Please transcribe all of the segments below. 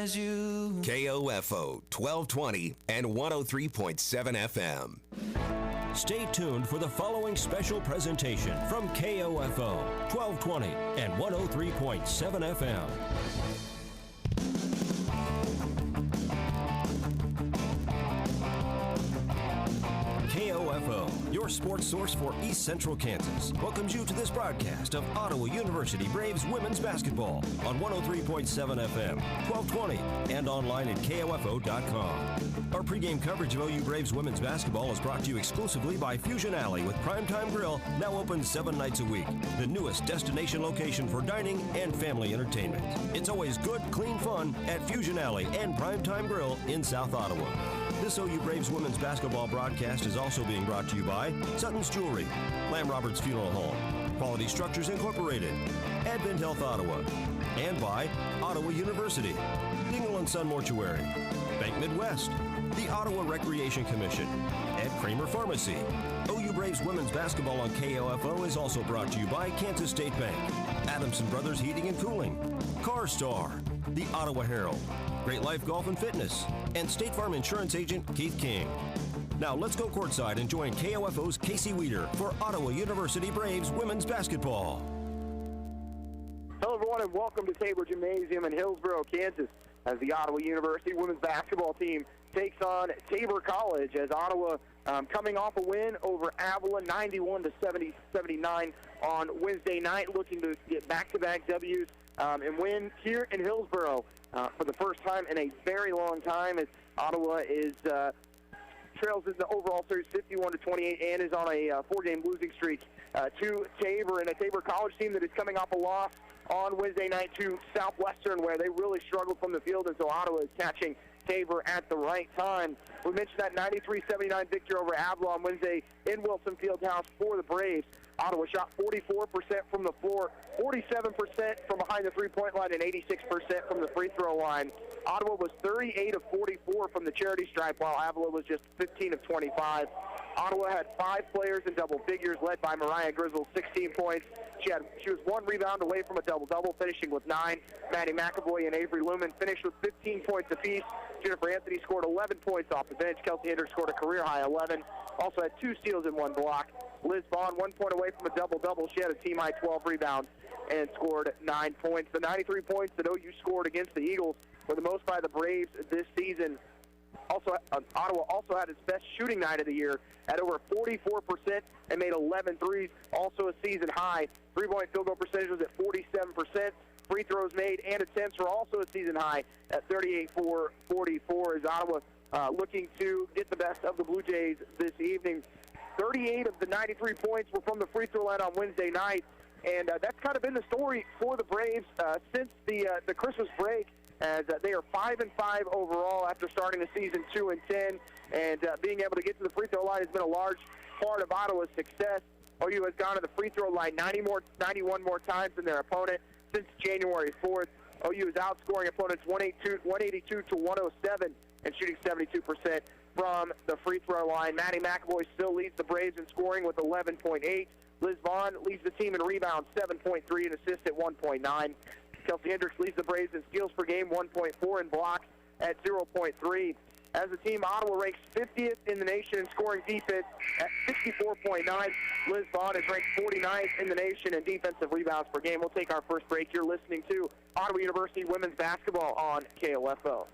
as you. KOFO 1220 and 103.7 FM. Stay tuned for the following special presentation from KOFO 1220 and 103.7 FM. KOFO, your sports source for East Central Kansas, welcomes you to this broadcast of Ottawa University Braves women's basketball on 103.7 FM, 1220, and online at KOFO.com. Our pregame coverage of OU Braves women's basketball is brought to you exclusively by Fusion Alley with Primetime Grill, now open 7 nights a week. The newest destination location for dining and family entertainment. It's always good, clean fun at Fusion Alley and Primetime Grill in South Ottawa. This OU Braves women's basketball broadcast is also being brought to you by Sutton's Jewelry, Lamb Roberts Funeral Home, Quality Structures Incorporated, Advent Health Ottawa, and by Ottawa University, Dingle & Son Mortuary, Bank Midwest, the Ottawa Recreation Commission, and Kramer Pharmacy. OU Braves women's basketball on KOFO is also brought to you by Kansas State Bank, Adamson Brothers Heating and Cooling, CarStar, the Ottawa Herald, Great Life Golf and Fitness, and State Farm Insurance Agent Keith King. Now let's go courtside and join KOFO's Casey Weeder for Ottawa University Braves women's basketball. Hello everyone and welcome to Tabor Gymnasium in Hillsborough, Kansas, as the Ottawa University women's basketball team takes on Tabor College, as Ottawa coming off a win over Avila 91-79 on Wednesday night, looking to get back-to-back W's and win here in Hillsborough for the first time in a very long time, as Ottawa is trails in the overall series 51-28 and is on a 4-game losing streak to Tabor, and a Tabor College team that is coming off a loss on Wednesday night to Southwestern, where they really struggled from the field, and so Ottawa is catching Tabor at the right time. We mentioned that 93-79 victory over Avila on Wednesday in Wilson Fieldhouse for the Braves. Ottawa shot 44% from the floor, 47% from behind the three-point line, and 86% from the free throw line. Ottawa was 38 of 44 from the charity stripe, while Avila was just 15 of 25. Ottawa had 5 players in double figures, led by Mariah Grizzle, 16 points. She was 1 rebound away from a double-double, finishing with 9. Maddie McAvoy and Avery Lumen finished with 15 points apiece. Jennifer Anthony scored 11 points off the bench. Kelsey Hendricks scored a career-high 11. Also had 2 steals and 1 block. Liz Vaughn, 1 point away from a double-double. She had a team-high 12 rebounds and scored 9 points. The 93 points that OU scored against the Eagles were the most by the Braves this season. Also, Ottawa also had its best shooting night of the year at over 44% and made 11 threes, also a season high. Three-point field goal percentage was at 47%. Free throws made and attempts were also a season high at 38-44, as Ottawa looking to get the best of the Blue Jays this evening. 38 of the 93 points were from the free throw line on Wednesday night, and that's kind of been the story for the Braves since the Christmas break, as they are 5-5 overall after starting the season 2-10, and being able to get to the free throw line has been a large part of Ottawa's success. OU has gone to the free throw line 91 more times than their opponent since January 4th. OU is outscoring opponents 182 to 107 and shooting 72% from the free throw line. Maddie McAvoy still leads the Braves in scoring with 11.8. Liz Vaughn leads the team in rebounds, 7.3, and assists at 1.9. Kelsey Hendricks leads the Braves in steals per game, 1.4, and blocks at 0.3. As a team, Ottawa ranks 50th in the nation in scoring defense at 64.9. Liz Vaughn is ranked 49th in the nation in defensive rebounds per game. We'll take our first break. You're listening to Ottawa University women's basketball on KOFO.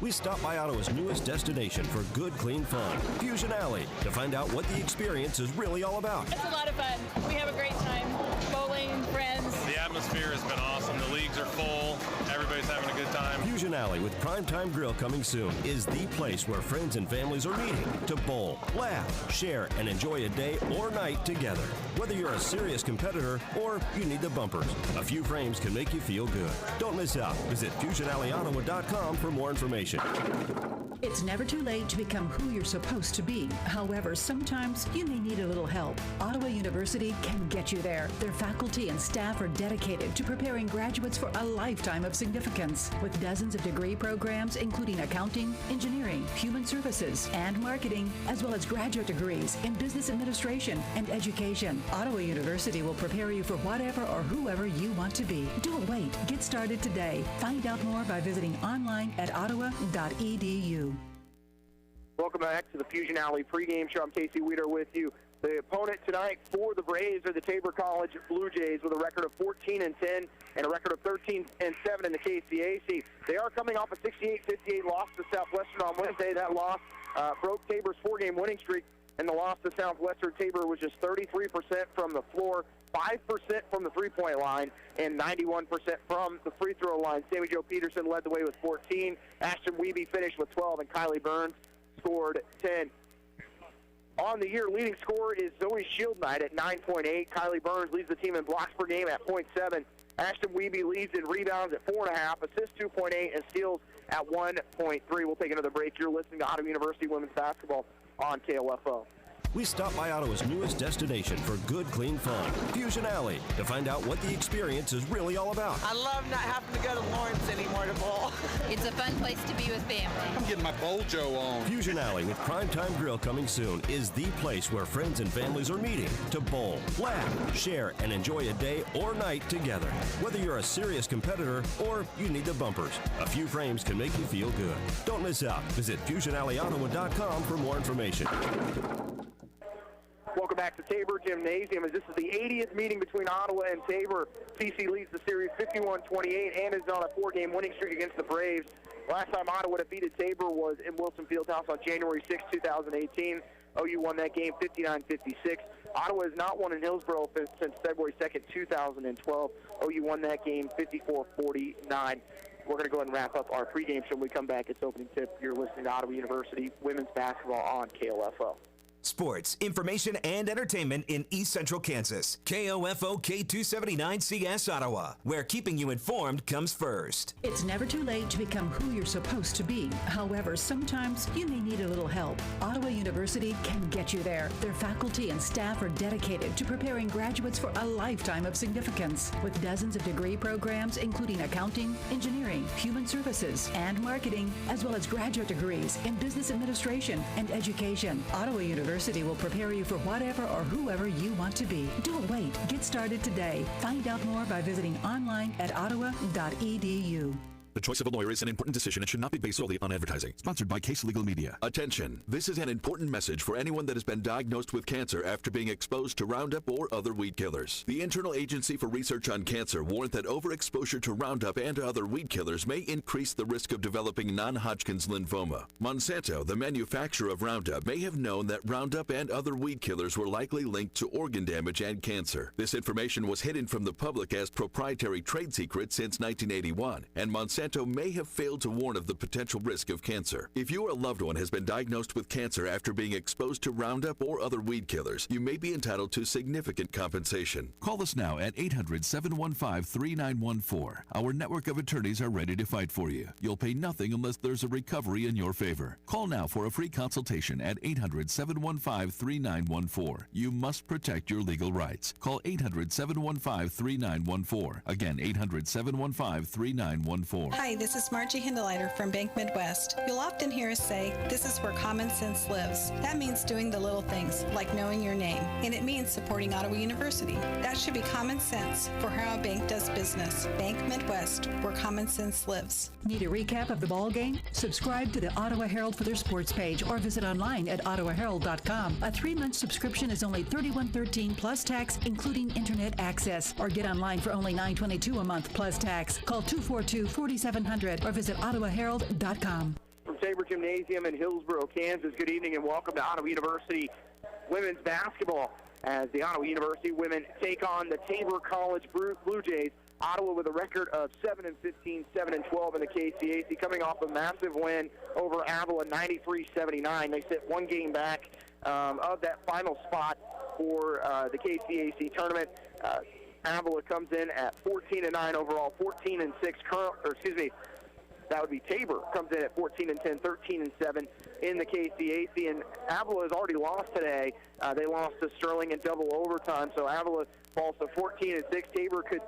We stop by Ottawa's newest destination for good, clean fun, Fusion Alley, to find out what the experience is really all about. It's a lot of fun. We have a great time. Bowling, friends. The atmosphere has been awesome. The leagues are full. Everybody's having a good time. Fusion Alley with Primetime Grill coming soon is the place where friends and families are meeting to bowl, laugh, share, and enjoy a day or night together. Whether you're a serious competitor or you need the bumpers, a few frames can make you feel good. Don't miss out. Visit FusionAlleyOttawa.com for more information. It's never too late to become who you're supposed to be. However, sometimes you may need a little help. Ottawa University can get you there. Their faculty and staff are dedicated to preparing graduates for a lifetime of significance. With dozens of degree programs, including accounting, engineering, human services, and marketing, as well as graduate degrees in business administration and education, Ottawa University will prepare you for whatever or whoever you want to be. Don't wait. Get started today. Find out more by visiting online at ottawa.edu. Welcome back to the Fusion Alley pregame show. I'm Casey Weeder with you. The opponent tonight for the Braves are the Tabor College Blue Jays with a record of 14-10 and a record of 13-7 in the KCAC. They are coming off a 68-58 loss to Southwestern on Wednesday. That loss broke Tabor's four-game winning streak, and the loss to Southwestern. Tabor was just 33% from the floor, 5% from the three-point line, and 91% from the free throw line. Sammy Joe Peterson led the way with 14. Ashton Wiebe finished with 12, and Kylie Burns scored 10. On the year, leading scorer is Zoe Shieldnight at 9.8. Kylie Burns leads the team in blocks per game at 0.7. Ashton Wiebe leads in rebounds at 4.5, assists 2.8, and steals at 1.3. We'll take another break. You're listening to Ottawa University Women's Basketball on KOFO. We stop by Ottawa's newest destination for good, clean fun, Fusion Alley, to find out what the experience is really all about. I love not having to go to Lawrence anymore to bowl. It's a fun place to be with family. I'm getting my Bojo on. Fusion Alley with Primetime Grill coming soon is the place where friends and families are meeting to bowl, laugh, share, and enjoy a day or night together. Whether you're a serious competitor or you need the bumpers, a few frames can make you feel good. Don't miss out. Visit FusionAlleyOttawa.com for more information. Welcome back to Tabor Gymnasium, as this is the 80th meeting between Ottawa and Tabor. CC leads the series 51-28 and is on a four-game winning streak against the Braves. Last time Ottawa defeated Tabor was in Wilson Fieldhouse on January 6, 2018. OU won that game 59-56. Ottawa has not won in Hillsborough since February 2nd, 2012. OU won that game 54-49. We're going to go ahead and wrap up our pregame show when we come back. It's opening tip. You're listening to Ottawa University Women's Basketball on KOFO. Sports, information, and entertainment in East Central Kansas. KOFO K279CS Ottawa, where keeping you informed comes first. It's never too late to become who you're supposed to be. However, sometimes you may need a little help. Ottawa University can get you there. Their faculty and staff are dedicated to preparing graduates for a lifetime of significance. With dozens of degree programs, including accounting, engineering, human services, and marketing, as well as graduate degrees in business administration and education, Ottawa University will prepare you for whatever or whoever you want to be. Don't wait. Get started today. Find out more by visiting online at ottawa.edu. The choice of a lawyer is an important decision and should not be based solely on advertising. Sponsored by Case Legal Media. Attention. This is an important message for anyone that has been diagnosed with cancer after being exposed to Roundup or other weed killers. The Internal Agency for Research on Cancer warned that overexposure to Roundup and other weed killers may increase the risk of developing non-Hodgkin's lymphoma. Monsanto, the manufacturer of Roundup, may have known that Roundup and other weed killers were likely linked to organ damage and cancer. This information was hidden from the public as proprietary trade secrets since 1981, and Monsanto may have failed to warn of the potential risk of cancer. If you or a loved one has been diagnosed with cancer after being exposed to Roundup or other weed killers, you may be entitled to significant compensation. Call us now at 800-715-3914. Our network of attorneys are ready to fight for you. You'll pay nothing unless there's a recovery in your favor. Call now for a free consultation at 800-715-3914. You must protect your legal rights. Call 800-715-3914. Again, 800-715-3914. Hi, this is Margie Hindeleiter from Bank Midwest. You'll often hear us say, this is where common sense lives. That means doing the little things, like knowing your name. And it means supporting Ottawa University. That should be common sense for how a bank does business. Bank Midwest, where common sense lives. Need a recap of the ball game? Subscribe to the Ottawa Herald for their sports page or visit online at ottawaherald.com. A 3-month subscription is only $31.13 plus tax, including internet access. Or get online for only $9.22 a month plus tax. Call 242-4700 or visit ottawaherald.com. From Tabor Gymnasium in Hillsborough, Kansas, good evening and welcome to Ottawa University Women's Basketball as the Ottawa University women take on the Tabor College Blue Jays. Ottawa with a record of 7-15, 7-12 in the KCAC, coming off a massive win over Avila, 93-79. They sit one game back of that final spot for the KCAC tournament. Avila comes in at 14-9 overall, 14-6 current, That would be Tabor, comes in at 14-10, 13-7 in the KCAC. And Avila has already lost today. They lost to Sterling in double overtime, so Avila falls to 14-6. Tabor could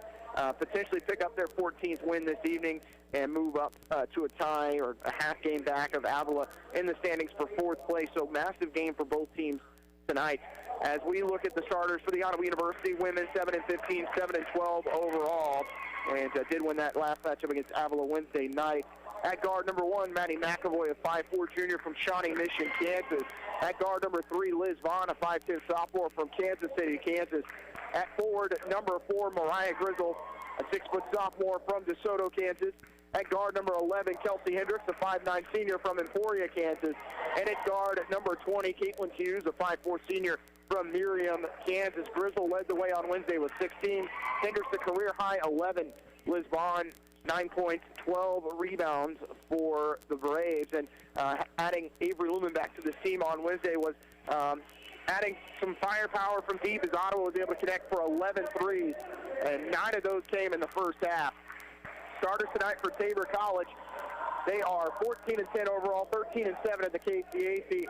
potentially pick up their 14th win this evening and move up to a tie or a half game back of Avila in the standings for fourth place. So massive game for both teams tonight. As we look at the starters for the Ottawa University women, 7-15, 7-12 overall, and did win that last matchup against Avila Wednesday night. At guard number 1, Maddie McAvoy, a 5'4 junior from Shawnee Mission, Kansas. At guard number 3, Liz Vaughn, a 5'10 sophomore from Kansas City, Kansas. At forward number 4, Mariah Grizzle, a 6-foot sophomore from DeSoto, Kansas. At guard number 11, Kelsey Hendricks, a 5'9 senior from Emporia, Kansas. And at guard number 20, Caitlin Hughes, a 5'4 senior from Miriam, Kansas. Grizzle led the way on Wednesday with 16. Hendricks, the career-high 11. Liz Vaughn, 9 points, 12 rebounds for the Braves. And adding Avery Lumen back to the team on Wednesday was adding some firepower from deep, as Ottawa was able to connect for 11 threes, and 9 of those came in the first half. Starters tonight for Tabor College. They are 14-10 overall, 13-7 at the KCAC,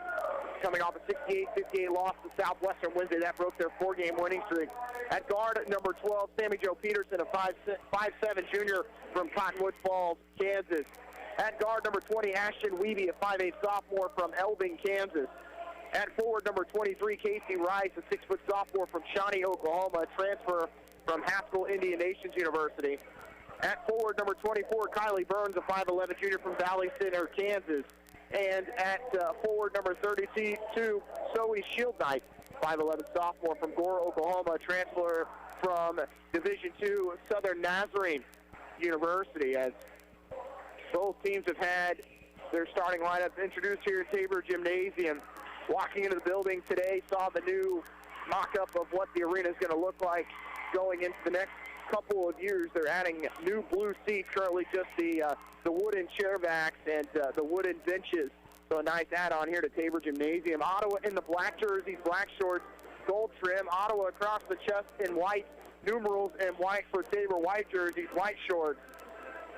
coming off a 68-58 loss to Southwestern Wednesday. That broke their 4-game winning streak. At guard, number 12, Sammy Jo Peterson, a 5'7 junior from Cottonwood Falls, Kansas. At guard, number 20, Ashton Weeby, a 5'8 sophomore from Elbing, Kansas. At forward, number 23, Casey Rice, a 6-foot sophomore from Shawnee, Oklahoma, a transfer from Haskell Indian Nations University. At forward, number 24, Kylie Burns, a 5'11 junior from Valley Center, Kansas. And at forward, number 32, Zoe Shieldknight, 5'11 sophomore from Gore, Oklahoma, a transfer from Division II Southern Nazarene University. As both teams have had their starting lineups introduced here at Tabor Gymnasium. Walking into the building today, saw the new mock-up of what the arena is going to look like going into the next couple of years. They're adding new blue seats, currently just the wooden chair backs and the wooden benches. So a nice add-on here to Tabor Gymnasium. Ottawa in the black jerseys, black shorts, gold trim. Ottawa across the chest in white, numerals in white for Tabor, white jerseys, white shorts.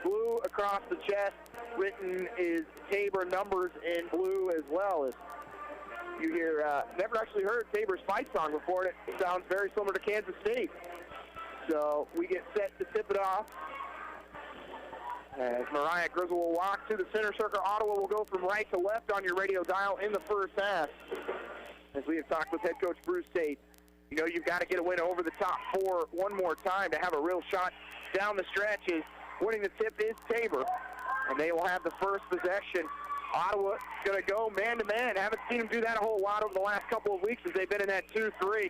Blue across the chest, written is Tabor, numbers in blue as well. As you hear, never actually heard Tabor's fight song before, and it sounds very similar to Kansas City. So we get set to tip it off. As Mariah Grizzle will walk to the center circle, Ottawa will go from right to left on your radio dial in the first half. As we have talked with head coach Bruce Tate, you know you've got to get a win over the top 4 one more time to have a real shot down the stretches. Winning the tip is Tabor, and they will have the first possession. Ottawa going to go man-to-man. Haven't seen them do that a whole lot over the last couple of weeks as they've been in that 2-3.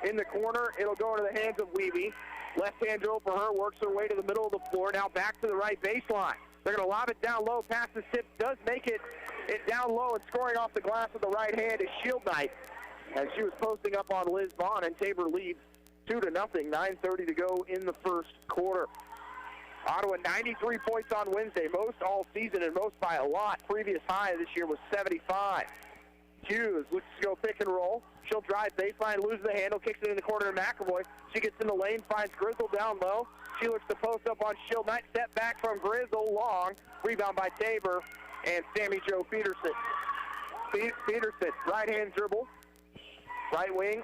In the corner, it'll go into the hands of Weeby. Left-hand drill for her, works her way to the middle of the floor. Now back to the right baseline. They're going to lob it down low. Pass the tip, does make it down low, and scoring off the glass with the right hand is Shieldknight. As she was posting up on Liz Vaughn, and Tabor leads 2-0. 9:30 to go in the first quarter. Ottawa 93 points on Wednesday, most all season and most by a lot. Previous high this year was 75. Hughes looks to go pick and roll. She'll drive baseline, loses the handle, kicks it in the corner to McAvoy. She gets in the lane, finds Grizzle down low. She looks to post up on Shieldknight. Step back from Grizzle, long. Rebound by Tabor and Sammy Jo Peterson. Peterson, right-hand dribble. Right wing,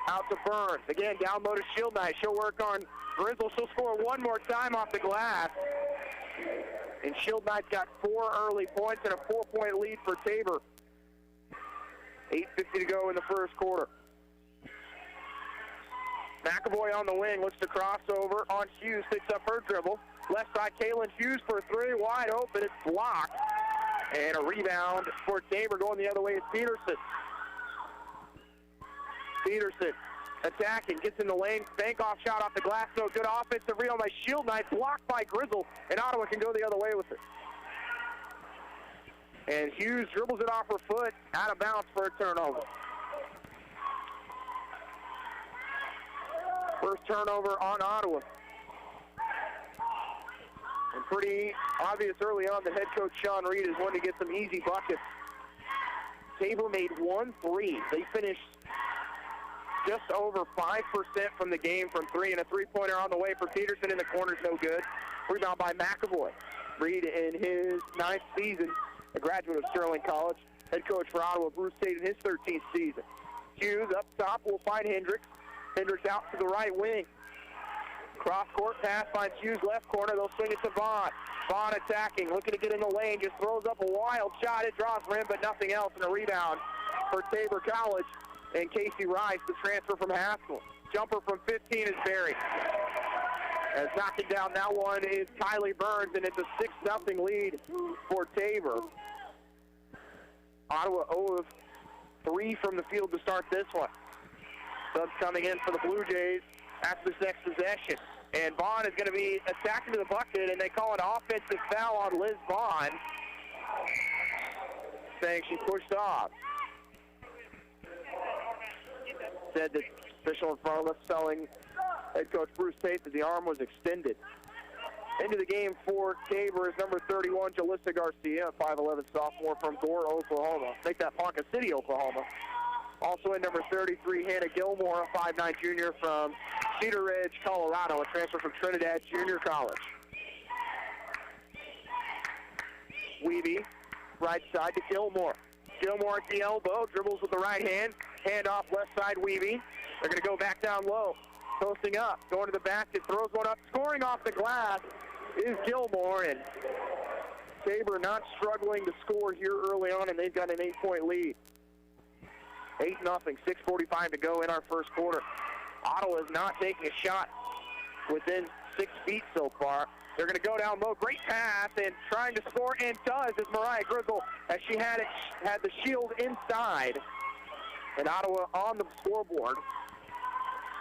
out to Burns. Again, down low to Shieldknight. She'll work on Grizzle. She'll score one more time off the glass. And Shieldknight's got 4 early points and a 4-point lead for Tabor. 8:50 to go in the first quarter. McAvoy on the wing, looks to cross over on Hughes, picks up her dribble. Left side, Kaylin Hughes for 3, wide open, it's blocked. And a rebound for Tabor going the other way is Peterson. Peterson attacking, gets in the lane, bank off shot off the glass, no good. Offensive rebound by Shieldknight, blocked by Grizzle, and Ottawa can go the other way with it. And Hughes dribbles it off her foot, out of bounds for a turnover. First turnover on Ottawa. And pretty obvious early on that head coach Sean Reed is wanting to get some easy buckets. Tabor made 1 3. They finished just over 5% from the game from 3, and a 3-pointer on the way for Peterson in the corner's no good. Rebound by McAvoy. Reed in his 9th season, a graduate of Sterling College. Head coach for Ottawa, Bruce Tate in his 13th season. Hughes up top will find Hendricks. Hendricks out to the right wing. Cross-court pass finds Hughes left corner. They'll swing it to Vaughn. Vaughn attacking, looking to get in the lane, just throws up a wild shot. It draws for him, but nothing else, and a rebound for Tabor College. And Casey Rice, the transfer from Haskell. Jumper from 15 is buried. As knocking down that one is Kylie Burns, and it's a 6-0 lead for Tabor. Ottawa 0 of 3 from the field to start this one. Subs coming in for the Blue Jays after this next possession. And Vaughn is going to be attacking to the bucket, and they call an offensive foul on Liz Vaughn, saying she pushed off. Said that official in front of us telling head coach Bruce Tate that the arm was extended. Into the game for Tabor is number 31, Jalissa Garcia, 5'11 sophomore from Gore, Oklahoma. Make that Ponca City, Oklahoma. Also in number 33, Hannah Gilmore, a 5'9 junior from Cedar Ridge, Colorado, a transfer from Trinidad Junior College. Weeby, right side to Gilmore. Gilmore at the elbow, dribbles with the right hand, hand off left side Weeby. They're going to go back down low, posting up, going to the basket, throws one up, scoring off the glass is Gilmore, and Tabor not struggling to score here early on, and they've got an 8-point lead. 8-0, 6:45 to go in our first quarter. Ottawa is not taking a shot within 6 feet so far. They're going to go down low. Great pass, and trying to score, and does, is Mariah Grizzle, as she had the shield inside. And Ottawa on the scoreboard.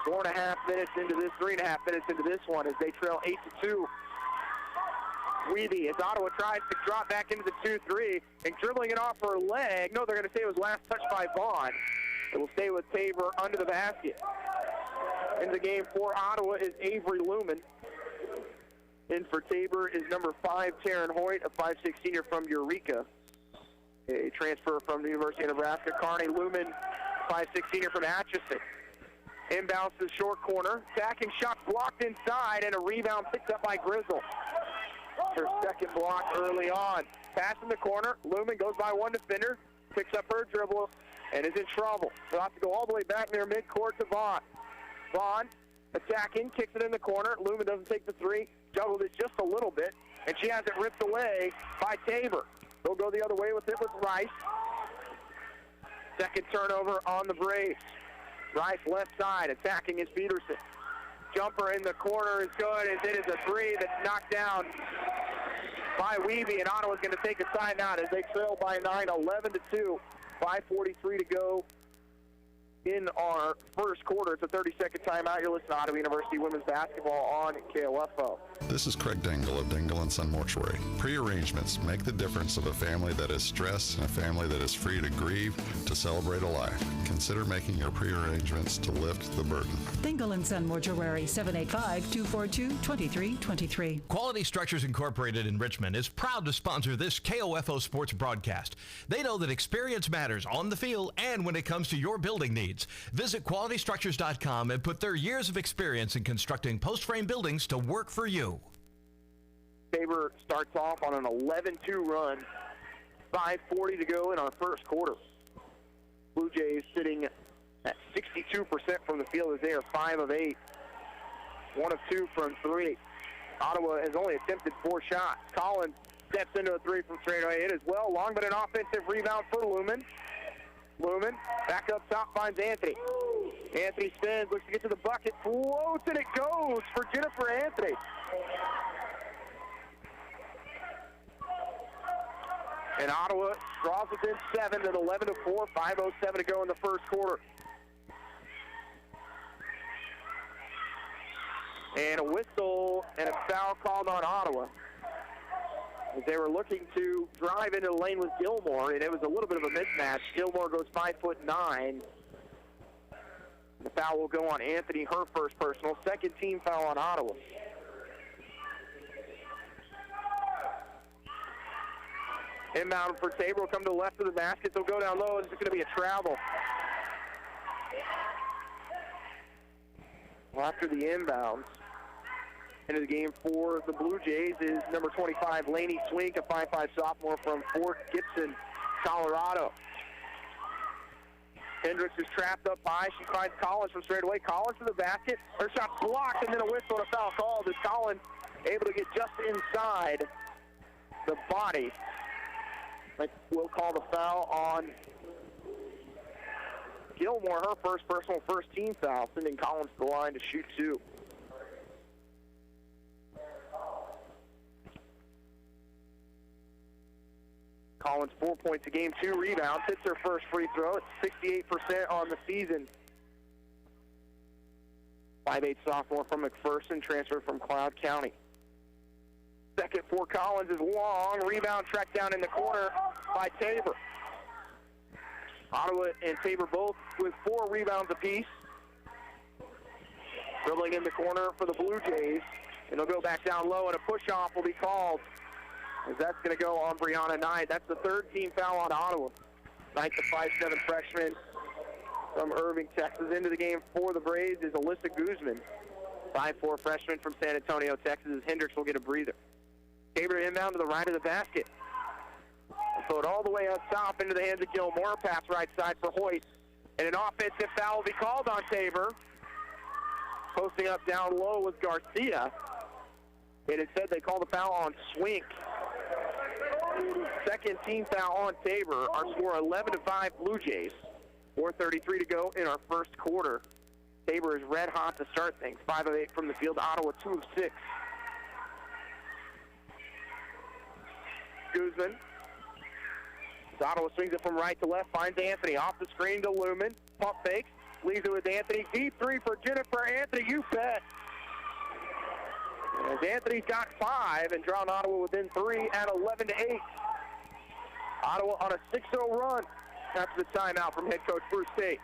4.5 minutes into this, 3.5 minutes into this one as they trail 8-2. Weeby, as Ottawa tries to drop back into the 2-3 and dribbling it off her leg. No, they're going to say it was last touched by Vaughn. It will stay with Tabor under the basket. In the game for Ottawa is Avery Lumen. In for Tabor is number 5, Taryn Hoyt, a 5'6 senior from Eureka. A transfer from the University of Nebraska. Carney Lumen, 5'6 senior from Atchison. Inbounds to the short corner. Attacking shot blocked inside, and a rebound picked up by Grizzle. Her second block early on. Pass in the corner. Lumen goes by one defender, picks up her dribble, and is in trouble. They'll have to go all the way back near midcourt to Vaughn. Vaughn attacking, kicks it in the corner. Lumen doesn't take the three, juggled it just a little bit, and she has it ripped away by Tabor. They'll go the other way with it with Rice. Second turnover on the Braves. Rice left side, attacking is Peterson. Jumper in the corner is good, as it is a three that's knocked down by Weeby, and Ottawa's going to take a timeout as they trail by 9, 11-2, 5:43 to go in our first quarter. It's a 30-second timeout. You're listening to Ottawa University Women's Basketball on KOFO. This is Craig Dingle of Dingle & Son Mortuary. Pre-arrangements make the difference of a family that is stressed and a family that is free to grieve, to celebrate a life. Consider making your pre-arrangements to lift the burden. Dingle & Son Mortuary, 785-242-2323. Quality Structures Incorporated in Richmond is proud to sponsor this KOFO sports broadcast. They know that experience matters on the field and when it comes to your building needs. Visit qualitystructures.com and put their years of experience in constructing post-frame buildings to work for you. Tabor starts off on an 11-2 run. 5:40 to go in our first quarter. Blue Jays sitting at 62% from the field as they are 5 of 8. 1 of 2 from 3. Ottawa has only attempted 4 shots. Collins steps into a 3 from straightaway. It is well long, but an offensive rebound for Lumen. Lumen back up top finds Anthony. Anthony spins, looks to get to the bucket, floats, and it goes for Jennifer Anthony. And Ottawa draws within 7 at 11-4, 5:07 to go in the first quarter. And a whistle and a foul called on Ottawa. They were looking to drive into the lane with Gilmore, and it was a little bit of a mismatch. Gilmore goes 5'9". The foul will go on Anthony, her first personal. Second team foul on Ottawa. Inbound for Tabor will come to the left of the basket. They'll go down low. This is going to be a travel. Well, after the inbounds, into the game for the Blue Jays is number 25, Lainey Swink, a 5'5" sophomore from Fort Gibson, Colorado. Hendricks is trapped up high. She finds Collins from straight away. Collins to the basket. Her shot blocked, and then a whistle and a foul called as Collins able to get just inside the body. We'll call the foul on Gilmore, her first personal, first team foul, sending Collins to the line to shoot two. Collins 4 points a game, 2 rebounds, hits her first free throw. It's 68% on the season. 5'8" sophomore from McPherson, transferred from Cloud County. Second for Collins is long. Rebound tracked down in the corner by Tabor. Ottawa and Tabor both with 4 rebounds apiece. Dribbling in the corner for the Blue Jays. And they'll go back down low, and a push-off will be called, as that's going to go on Brianna Knight. That's the third team foul on Ottawa. Knight, the 5'7" freshman from Irving, Texas. Into the game for the Braves is Alyssa Guzman, 5'4" freshman from San Antonio, Texas, as Hendricks will get a breather. Tabor inbound to the right of the basket. Throw it all the way up top into the hands of Gilmore. Pass right side for Hoyt. And an offensive foul will be called on Tabor. Posting up down low was Garcia. And instead they call the foul on Swink. Second team foul on Tabor. Our score 11-5 Blue Jays. 4:33 to go in our first quarter. Tabor is red hot to start things. 5 of 8 from the field. Ottawa 2 of 6. Guzman. Ottawa swings it from right to left, finds Anthony. Off the screen to Lumen. Pump fakes. Leaves it with Anthony. Deep three for Jennifer Anthony. You bet. As Anthony's got 5 and drawn Ottawa within 3 at 11-8. Ottawa on a 6-0 run after the timeout from head coach Bruce Tate.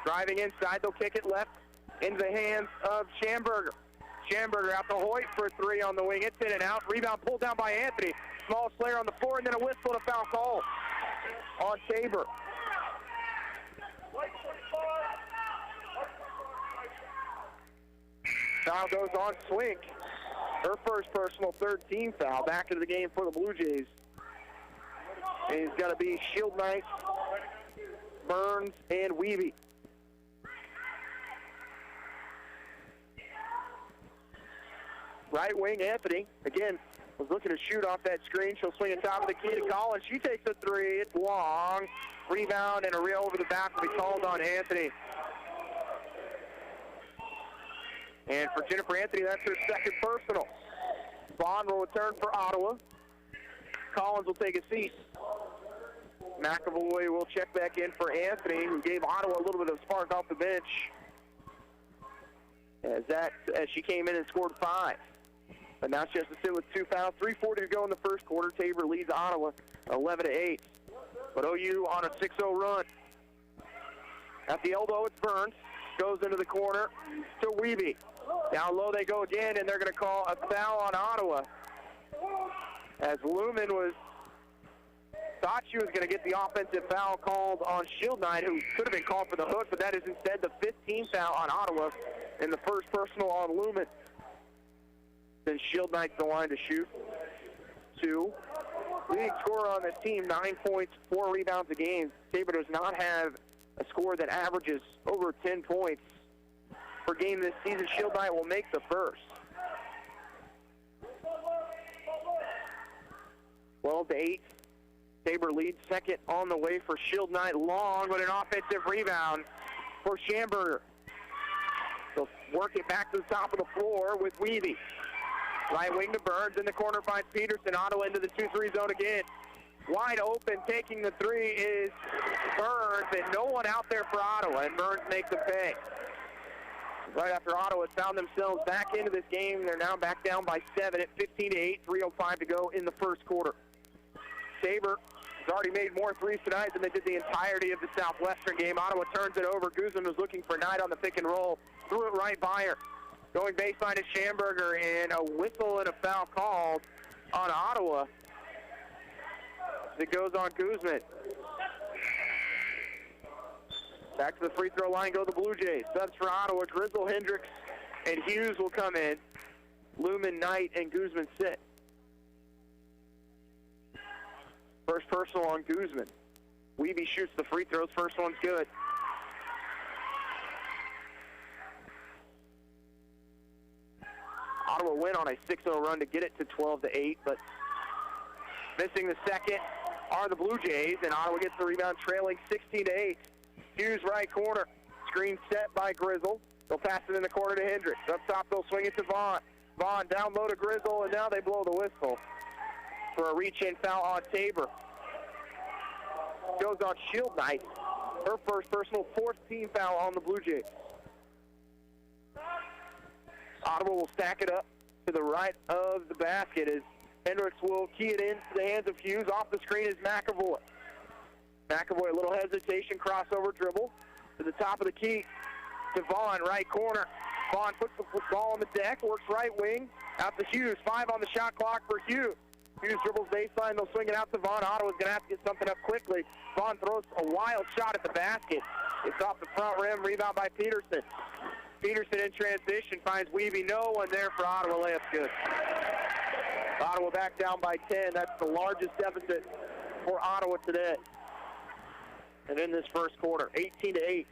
Driving inside, they'll kick it left into the hands of Schamberger. Schamberger out to Hoyt for 3 on the wing. It's in and out. Rebound pulled down by Anthony. Small Slayer on the floor, and then a whistle and a foul call on Tabor. Foul goes on Swink. Her first personal, third team foul. Back into the game for the Blue Jays. And he's going to be Shield Knight, Burns, and Weeby. Right wing, Anthony, again, was looking to shoot off that screen. She'll swing it top of the key to Collins. She takes a 3. It's long. Rebound and a reel over the back will be called on Anthony. And for Jennifer Anthony, that's her second personal. Bond will return for Ottawa. Collins will take a seat. McAvoy will check back in for Anthony, who gave Ottawa a little bit of spark off the bench as she came in and scored 5. But now she has to sit with 2 fouls. 3:40 to go in the first quarter. Tabor leads Ottawa 11-8. But OU on a 6-0 run. At the elbow, it's Burns. Goes into the corner to Weeby. Down low they go again, and they're going to call a foul on Ottawa. As Lumen thought she was going to get the offensive foul called on Shield Knight, who could have been called for the hook, but that is instead the 15th foul on Ottawa and the first personal on Lumen. Then Shield Knight's the line to shoot 2. Leading scorer on this team, 9 points, 4 rebounds a game. Tabor does not have a score that averages over 10 points per game this season. Shield Knight will make the first. 12-8. Tabor leads. Second on the way for Shield Knight. Long, but an offensive rebound for Schamberger. They'll work it back to the top of the floor with Weeby. Right wing to Burns. In the corner finds Peterson. Ottawa into the 2-3 zone again. Wide open, taking the 3 is Burns, and no one out there for Ottawa, and Burns makes a pay. Right after Ottawa found themselves back into this game, they're now back down by 7 at 15-8, 3:05 to go in the first quarter. Tabor has already made more 3s tonight than they did the entirety of the Southwestern game. Ottawa turns it over. Guzman was looking for Knight on the pick and roll. Threw it right by her. Going baseline to Schamberger, and a whistle and a foul called on Ottawa. It goes on Guzman. Back to the free throw line go the Blue Jays. Subs for Ottawa. Grizzle, Hendricks, and Hughes will come in. Lumen, Knight, and Guzman sit. First personal on Guzman. Wiebe shoots the free throws. First one's good. Ottawa win on a 6-0 run to get it to 12-8, but missing the second are the Blue Jays, and Ottawa gets the rebound, trailing 16-8. Hughes right corner. Screen set by Grizzle. They'll pass it in the corner to Hendricks. Up top, they'll swing it to Vaughn. Vaughn down low to Grizzle, and now they blow the whistle for a reach-in foul on Tabor. Goes on Shield Knight. Her first personal, fourth team foul on the Blue Jays. Ottawa will stack it up to the right of the basket as Hendricks will key it into the hands of Hughes. Off the screen is McAvoy. McAvoy, a little hesitation, crossover dribble to the top of the key to Vaughn, right corner. Vaughn puts the ball on the deck, works right wing, out to Hughes. 5 on the shot clock for Hughes. Hughes dribbles baseline, they'll swing it out to Vaughn. Ottawa's going to have to get something up quickly. Vaughn throws a wild shot at the basket. It's off the front rim, rebound by Peterson. Peterson in transition finds Wiebe. No one there for Ottawa. Layup's good. Ottawa back down by 10. That's the largest deficit for Ottawa today. And in this first quarter, 18-8.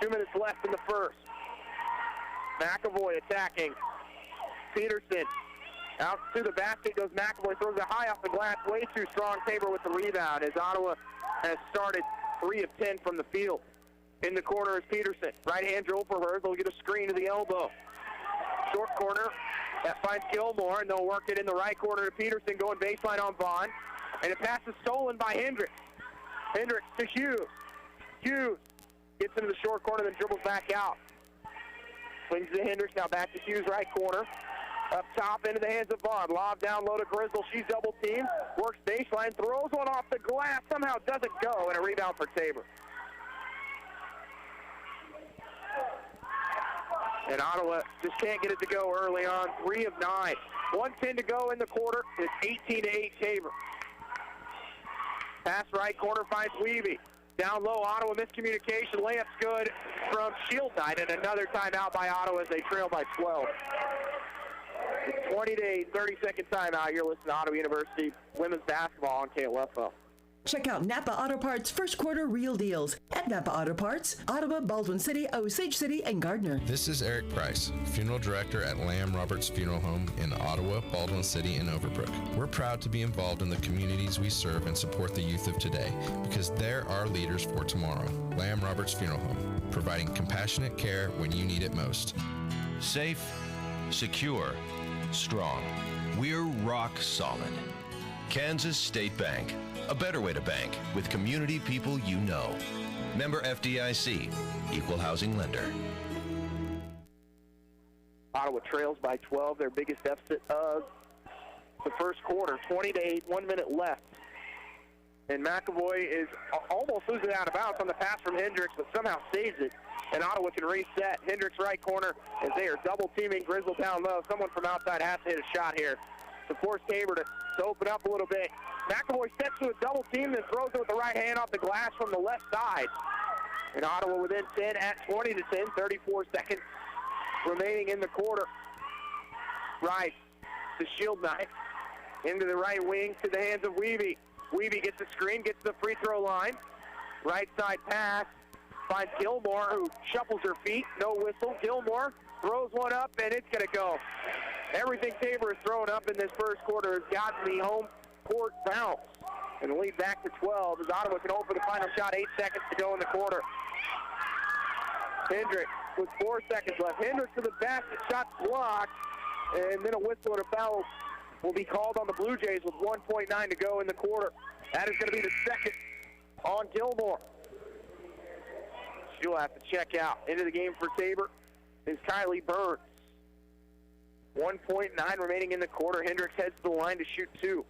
2 minutes left in the first. McAvoy attacking. Peterson out to the basket goes McAvoy. Throws it high off the glass. Way too strong. Tabor with the rebound as Ottawa has started 3 of 10 from the field. In the corner is Peterson. Right-hand dribble for her. They'll get a screen to the elbow. Short corner. That finds Gilmore, and they'll work it in the right corner to Peterson, going baseline on Vaughn. And the pass is stolen by Hendricks. Hendricks to Hughes. Hughes gets into the short corner, then dribbles back out. Swings to Hendricks, now back to Hughes, right corner. Up top into the hands of Vaughn. Lob down low to Grizzle. She's double teamed. Works baseline, throws one off the glass. Somehow doesn't go, and a rebound for Tabor. And Ottawa just can't get it to go early on. 3 of 9. 1:10 to go in the quarter. It's 18-8 Tabor. Pass right corner finds Wiebe. Down low, Ottawa miscommunication. Layup's good from Shield Knight, and another timeout by Ottawa as they trail by 12. It's 20-8, 30-second timeout. You're listening to Ottawa University women's basketball on KOFO. Check out Napa Auto Parts first quarter real deals at Napa Auto Parts, Ottawa, Baldwin City, Osage City, and Gardner. This is Eric Price, funeral director at Lamb Roberts Funeral Home in Ottawa, Baldwin City, and Overbrook. We're proud to be involved in the communities we serve and support the youth of today because they're our leaders for tomorrow. Lamb Roberts Funeral Home, providing compassionate care when you need it most. Safe, secure, strong. We're rock solid. Kansas State Bank. A better way to bank with community people you know. Member FDIC, Equal Housing Lender. Ottawa trails by 12, their biggest deficit of the first quarter. 20-8, 1 minute left. And McAvoy is almost losing out of bounds on the pass from Hendricks, but somehow saves it. And Ottawa can reset. Hendricks right corner as they are double teaming Grizzle down low. Someone from outside has to hit a shot here to force Tabor to open up a little bit. McAvoy steps to a double team, then throws it with the right hand off the glass from the left side. And Ottawa within 10 at 20-10, 34 seconds remaining in the quarter. Right to Shield Knight. Into the right wing to the hands of Wiebe. Wiebe gets the screen, gets the free throw line. Right side pass. Finds Gilmore, who shuffles her feet. No whistle. Gilmore throws one up, and it's going to go. Everything Tabor has thrown up in this first quarter has gotten the home court bounce. And the lead back to 12 as Ottawa can open the final shot. 8 seconds to go in the quarter. Hendricks with 4 seconds left. Hendricks to the basket, shot blocked. And then a whistle and a foul will be called on the Blue Jays with 1.9 to go in the quarter. That is going to be the second on Gilmore. She'll have to check out. Into the game for Tabor is Kylie Burns. 1.9 remaining in the quarter. Hendricks heads to the line to shoot 2.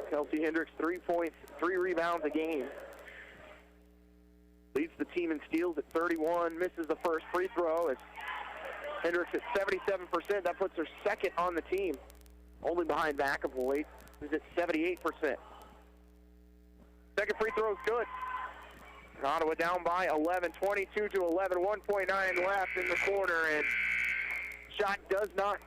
Kelsey Hendricks, 3 points, 3 rebounds a game. Leads the team in steals at 31. Misses the first free throw as Hendricks at 77%. That puts her second on the team. Only behind McAvoy, who's at 78%. Second free throw is good. Ottawa down by 11, 22-11, 1.9 left in the quarter, and shot does not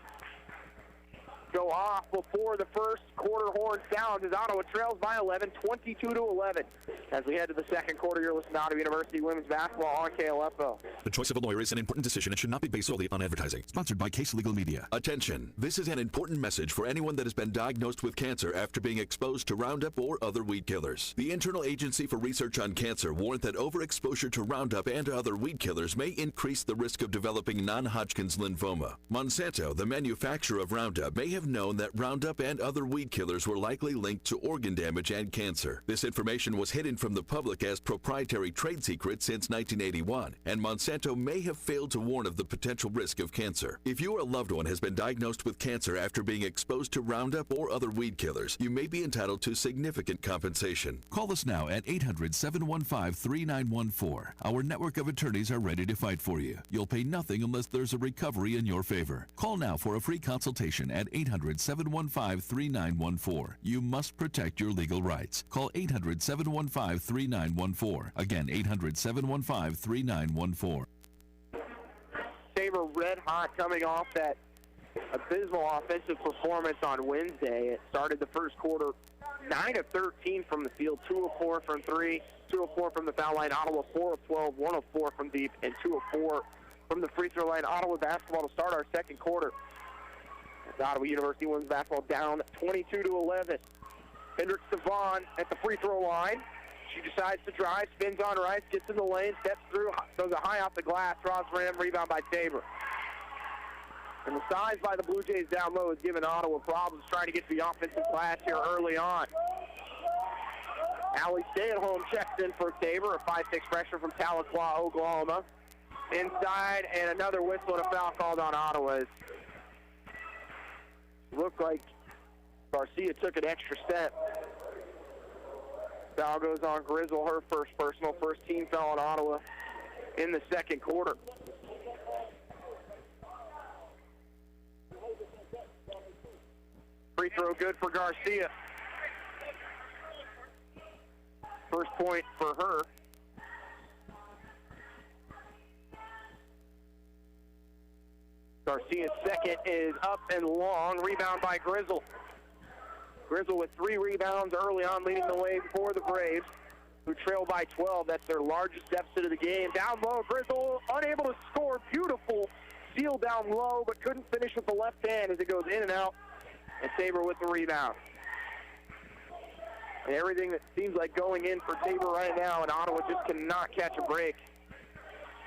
go off before the first quarter horn sounds as Ottawa trails by 11, 22-11. As we head to the second quarter, you're listening to Ottawa University Women's Basketball on KLFO. The choice of a lawyer is an important decision and should not be based solely on advertising. Sponsored by Case Legal Media. Attention. This is an important message for anyone that has been diagnosed with cancer after being exposed to Roundup or other weed killers. The Internal Agency for Research on Cancer warned that overexposure to Roundup and other weed killers may increase the risk of developing non-Hodgkin's lymphoma. Monsanto, the manufacturer of Roundup, may have known that Roundup and other weed killers were likely linked to organ damage and cancer. This information was hidden from the public as proprietary trade secrets since 1981, and Monsanto may have failed to warn of the potential risk of cancer. If you or a loved one has been diagnosed with cancer after being exposed to Roundup or other weed killers, you may be entitled to significant compensation. Call us now at 800-715-3914. Our network of attorneys are ready to fight for you. You'll pay nothing unless there's a recovery in your favor. Call now for a free consultation at 800-715-3914. You must protect your legal rights. Call 800-715-3914. Again, 800-715-3914. Tabor red hot coming off that abysmal offensive performance on Wednesday. It started the first quarter 9 of 13 from the field, 2 of 4 from 3, 2 of 4 from the foul line. Ottawa 4 of 12, 1 of 4 from deep, and 2 of 4 from the free throw line. Ottawa basketball to start our second quarter. Ottawa University women's basketball down 22-11. Hendricks Devon at the free throw line. She decides to drive, spins on Rice, gets in the lane, steps through, throws a high off the glass, draws rim, rebound by Tabor. And the size by the Blue Jays down low has given Ottawa problems trying to get to the offensive glass here early on. Allie Stay-at-Home checks in for Tabor, a 5'6" freshman from Tahlequah, Oklahoma. Inside, and another whistle and a foul called on Ottawa. Looked like Garcia took an extra step. Foul goes on Grizzle, her first personal, first team foul on Ottawa in the second quarter. Free throw good for Garcia. First point for her. Garcia's second is up and long. Rebound by Grizzle. Grizzle with 3 rebounds early on, leading the way for the Braves, who trail by 12. That's their largest deficit of the game. Down low, Grizzle unable to score. Beautiful steal down low, but couldn't finish with the left hand as it goes in and out. And Tabor with the rebound. And everything that seems like going in for Tabor right now, and Ottawa just cannot catch a break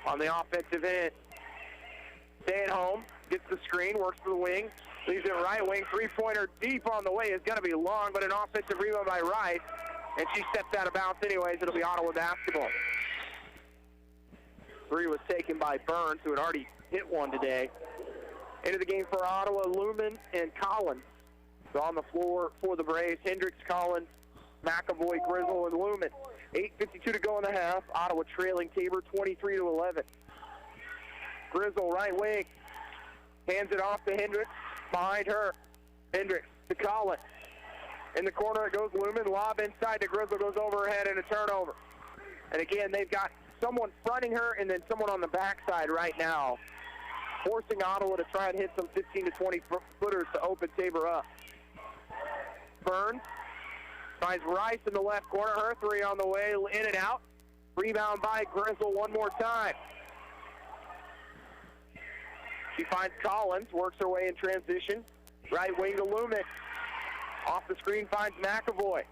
on the offensive end. Stay at home, gets the screen, works to the wing, leaves it right wing, three-pointer deep on the way is going to be long, but an offensive rebound by Rice, and she steps out of bounds anyways. It'll be Ottawa basketball. 3 was taken by Burns, who had already hit one today. Into the game for Ottawa, Lumen and Collins. So on the floor for the Braves, Hendricks, Collins, McAvoy, Grizzle, and Lumen. 8:52 to go in the half. Ottawa trailing Tabor 23-11. Grizzle, right wing, hands it off to Hendricks. Behind her, Hendricks to Collins. In the corner it goes Lumen. Lob inside to Grizzle, goes over her head and a turnover. And again, they've got someone fronting her and then someone on the backside right now, forcing Ottawa to try and hit some 15 to 20 footers to open Tabor up. Burns finds Rice in the left corner. Her 3 on the way, in and out. Rebound by Grizzle one more time. She finds Collins, works her way in transition. Right wing to Lumen. Off the screen finds McAvoy.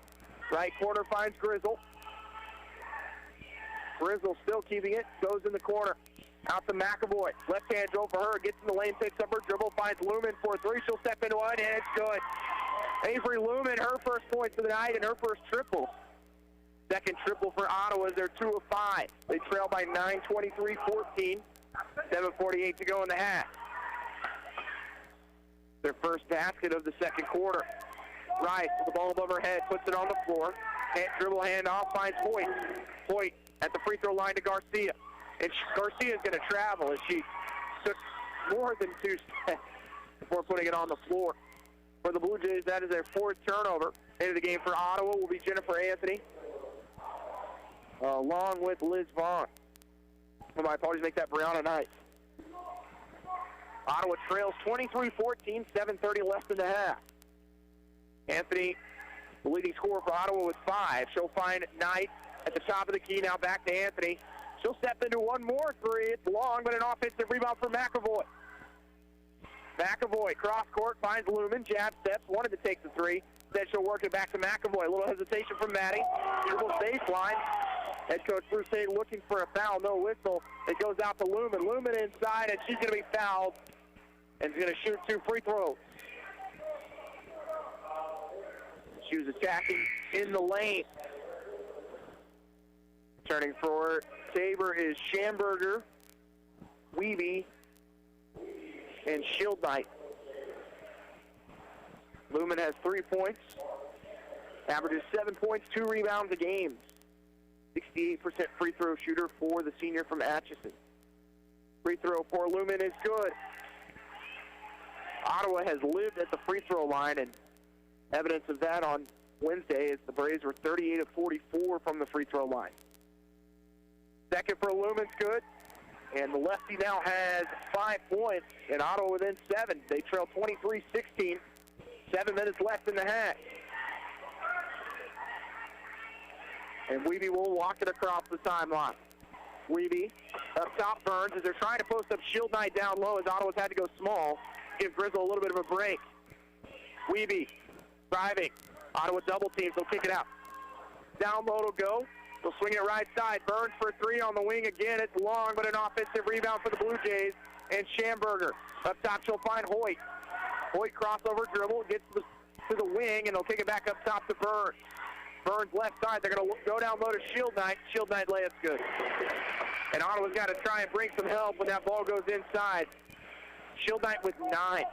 Right corner finds Grizzle. Grizzle still keeping it, goes in the corner. Out to McAvoy. Left hand drove for her, gets in the lane, picks up her dribble, finds Lumen for 3. She'll step into one, and it's good. Avery Lumen, her first points of the night and her first triple. Second triple for Ottawa as they're 2 of 5. They trail by 9, 23-14. 7:48 to go in the half. Their first basket of the second quarter. Rice with the ball above her head, puts it on the floor. Dribble handoff, finds Hoyt. Hoyt at the free throw line to Garcia. And Garcia's going to travel as she took more than 2 steps before putting it on the floor. For the Blue Jays, that is their 4th turnover. Into the game for Ottawa will be Jennifer Anthony, along with Liz Vaughn. Oh, my apologies, make that Brianna Knight. Ottawa trails 23-14, 7:30 left in the half. Anthony, the leading scorer for Ottawa, with 5. She'll find Knight at the top of the key. Now back to Anthony. She'll step into one more three. It's long, but an offensive rebound for McAvoy. McAvoy, cross court, finds Lumen. Jab steps, wanted to take the three. Then she'll work it back to McAvoy. A little hesitation from Maddie. Dribbles baseline. Head coach Bruce Hayden looking for a foul. No whistle. It goes out to Lumen. Lumen inside, and she's going to be fouled. And is going to shoot 2 free throws. She was attacking in the lane. Turning for Tabor is Schamberger, Weeby, and Schildknight. Lumen has 3 points, averages 7 points, 2 rebounds a game. 68% free throw shooter for the senior from Atchison. Free throw for Lumen is good. Ottawa has lived at the free throw line, and evidence of that on Wednesday as the Braves were 38 of 44 from the free throw line. Second for Lumen's good, and the lefty now has 5 points, and Ottawa within 7. They trail 23-16, 7 minutes left in the half. And Weeby will walk it across the timeline. Weeby up top, Burns, as they're trying to post up Schildknight down low, as Ottawa's had to go small. Give Grizzle a little bit of a break. Weeby driving. Ottawa double teams. They'll kick it out. Down low to go. They'll swing it right side. Burns for 3 on the wing again. It's long, but an offensive rebound for the Blue Jays. And Schamberger. Up top, she'll find Hoyt. Hoyt crossover dribble, gets to the wing, and they'll kick it back up top to Burns. Burns left side. They're going to go down low to Schildknight. Schildknight layup's good. And Ottawa's got to try and bring some help when that ball goes inside. Schildknight with 9.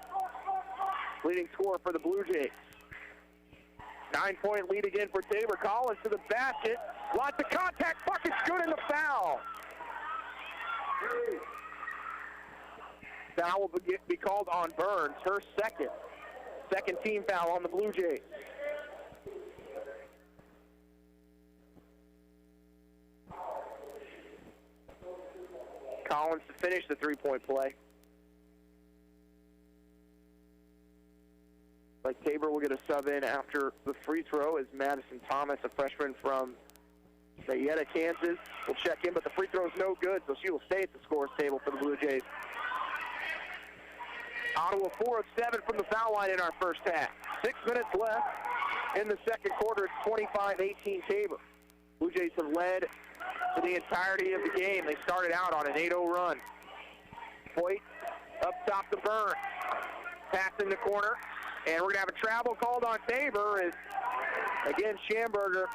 Leading scorer for the Blue Jays. 9-point lead again for Tabor. Collins to the basket. Lots of contact. Bucket's good in the foul. Foul will be called on Burns. Her second team foul on the Blue Jays. Collins to finish the 3-point play. Like Tabor will get a sub in after the free throw as Madison Thomas, a freshman from Sayetta, Kansas, will check in, but the free throw is no good, so she will stay at the scores table for the Blue Jays. Ottawa 4 of 7 from the foul line in our first half. 6 minutes left in the second quarter. It's 25-18 Tabor. Blue Jays have led for the entirety of the game. They started out on an 8-0 run. Hoyt up top to Burns. Pass in the corner. And we're going to have a travel called on Tabor as, again, Schamberger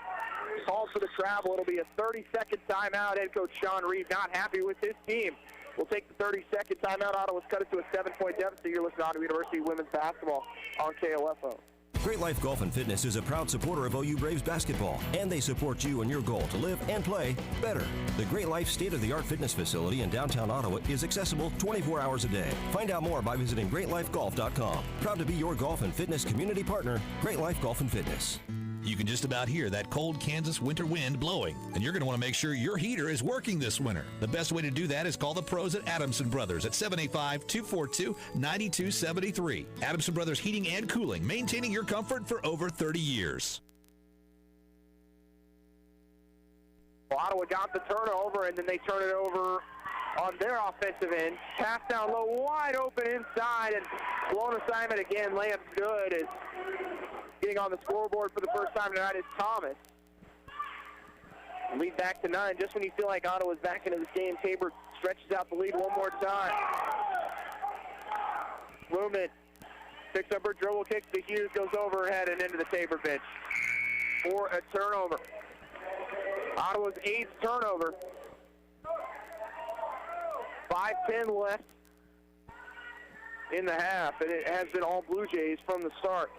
calls for the travel. It'll be a 30-second timeout. Head coach Sean Reed not happy with his team. We'll take the 30-second timeout. Ottawa's cut it to a 7-point deficit. You're listening to Ottawa University women's basketball on KOFO. Great Life Golf and Fitness is a proud supporter of OU Braves basketball, and they support you in your goal to live and play better. The Great Life state-of-the-art fitness facility in downtown Ottawa is accessible 24 hours a day. Find out more by visiting greatlifegolf.com. Proud to be your golf and fitness community partner, Great Life Golf and Fitness. You can just about hear that cold Kansas winter wind blowing, and you're going to want to make sure your heater is working this winter. The best way to do that is call the pros at Adamson Brothers at 785-242-9273. Adamson Brothers Heating and Cooling, maintaining your comfort for over 30 years. Well, Ottawa got the turnover, and then they turn it over on their offensive end. Pass down low, wide open inside, and blown assignment again. Layup good. Is getting on the scoreboard for the first time tonight is Thomas. Lead back to 9. Just when you feel like Ottawa's back into this game, Tabor stretches out the lead one more time. Lumen picks up her dribble, kicks to Hughes, goes over her head and into the Tabor bench for a turnover. Ottawa's 8th turnover. 5:10 left in the half, and it has been all Blue Jays from the start.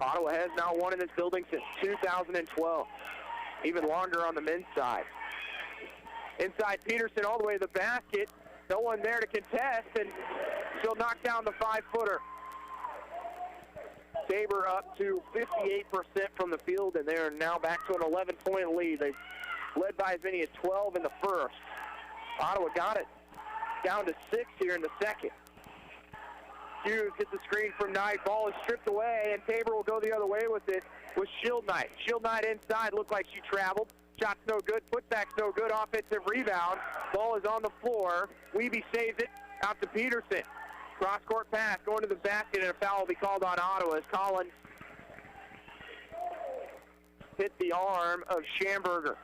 Ottawa has not won in this building since 2012. Even longer on the men's side. Inside Peterson all the way to the basket. No one there to contest, and she'll knock down the 5-footer. Tabor up to 58% from the field, and they are now back to an 11-point lead. They led by as many as 12 in the first. Ottawa got it down to 6 here in the second. Hughes gets the screen from Knight. Ball is stripped away, and Tabor will go the other way with it with Shield Knight. Shield Knight inside, looked like she traveled. Shot's no good, putback's no good, offensive rebound. Ball is on the floor. Wiebe saves it out to Peterson. Cross-court pass going to the basket, and a foul will be called on Ottawa as Collins hit the arm of Schamberger.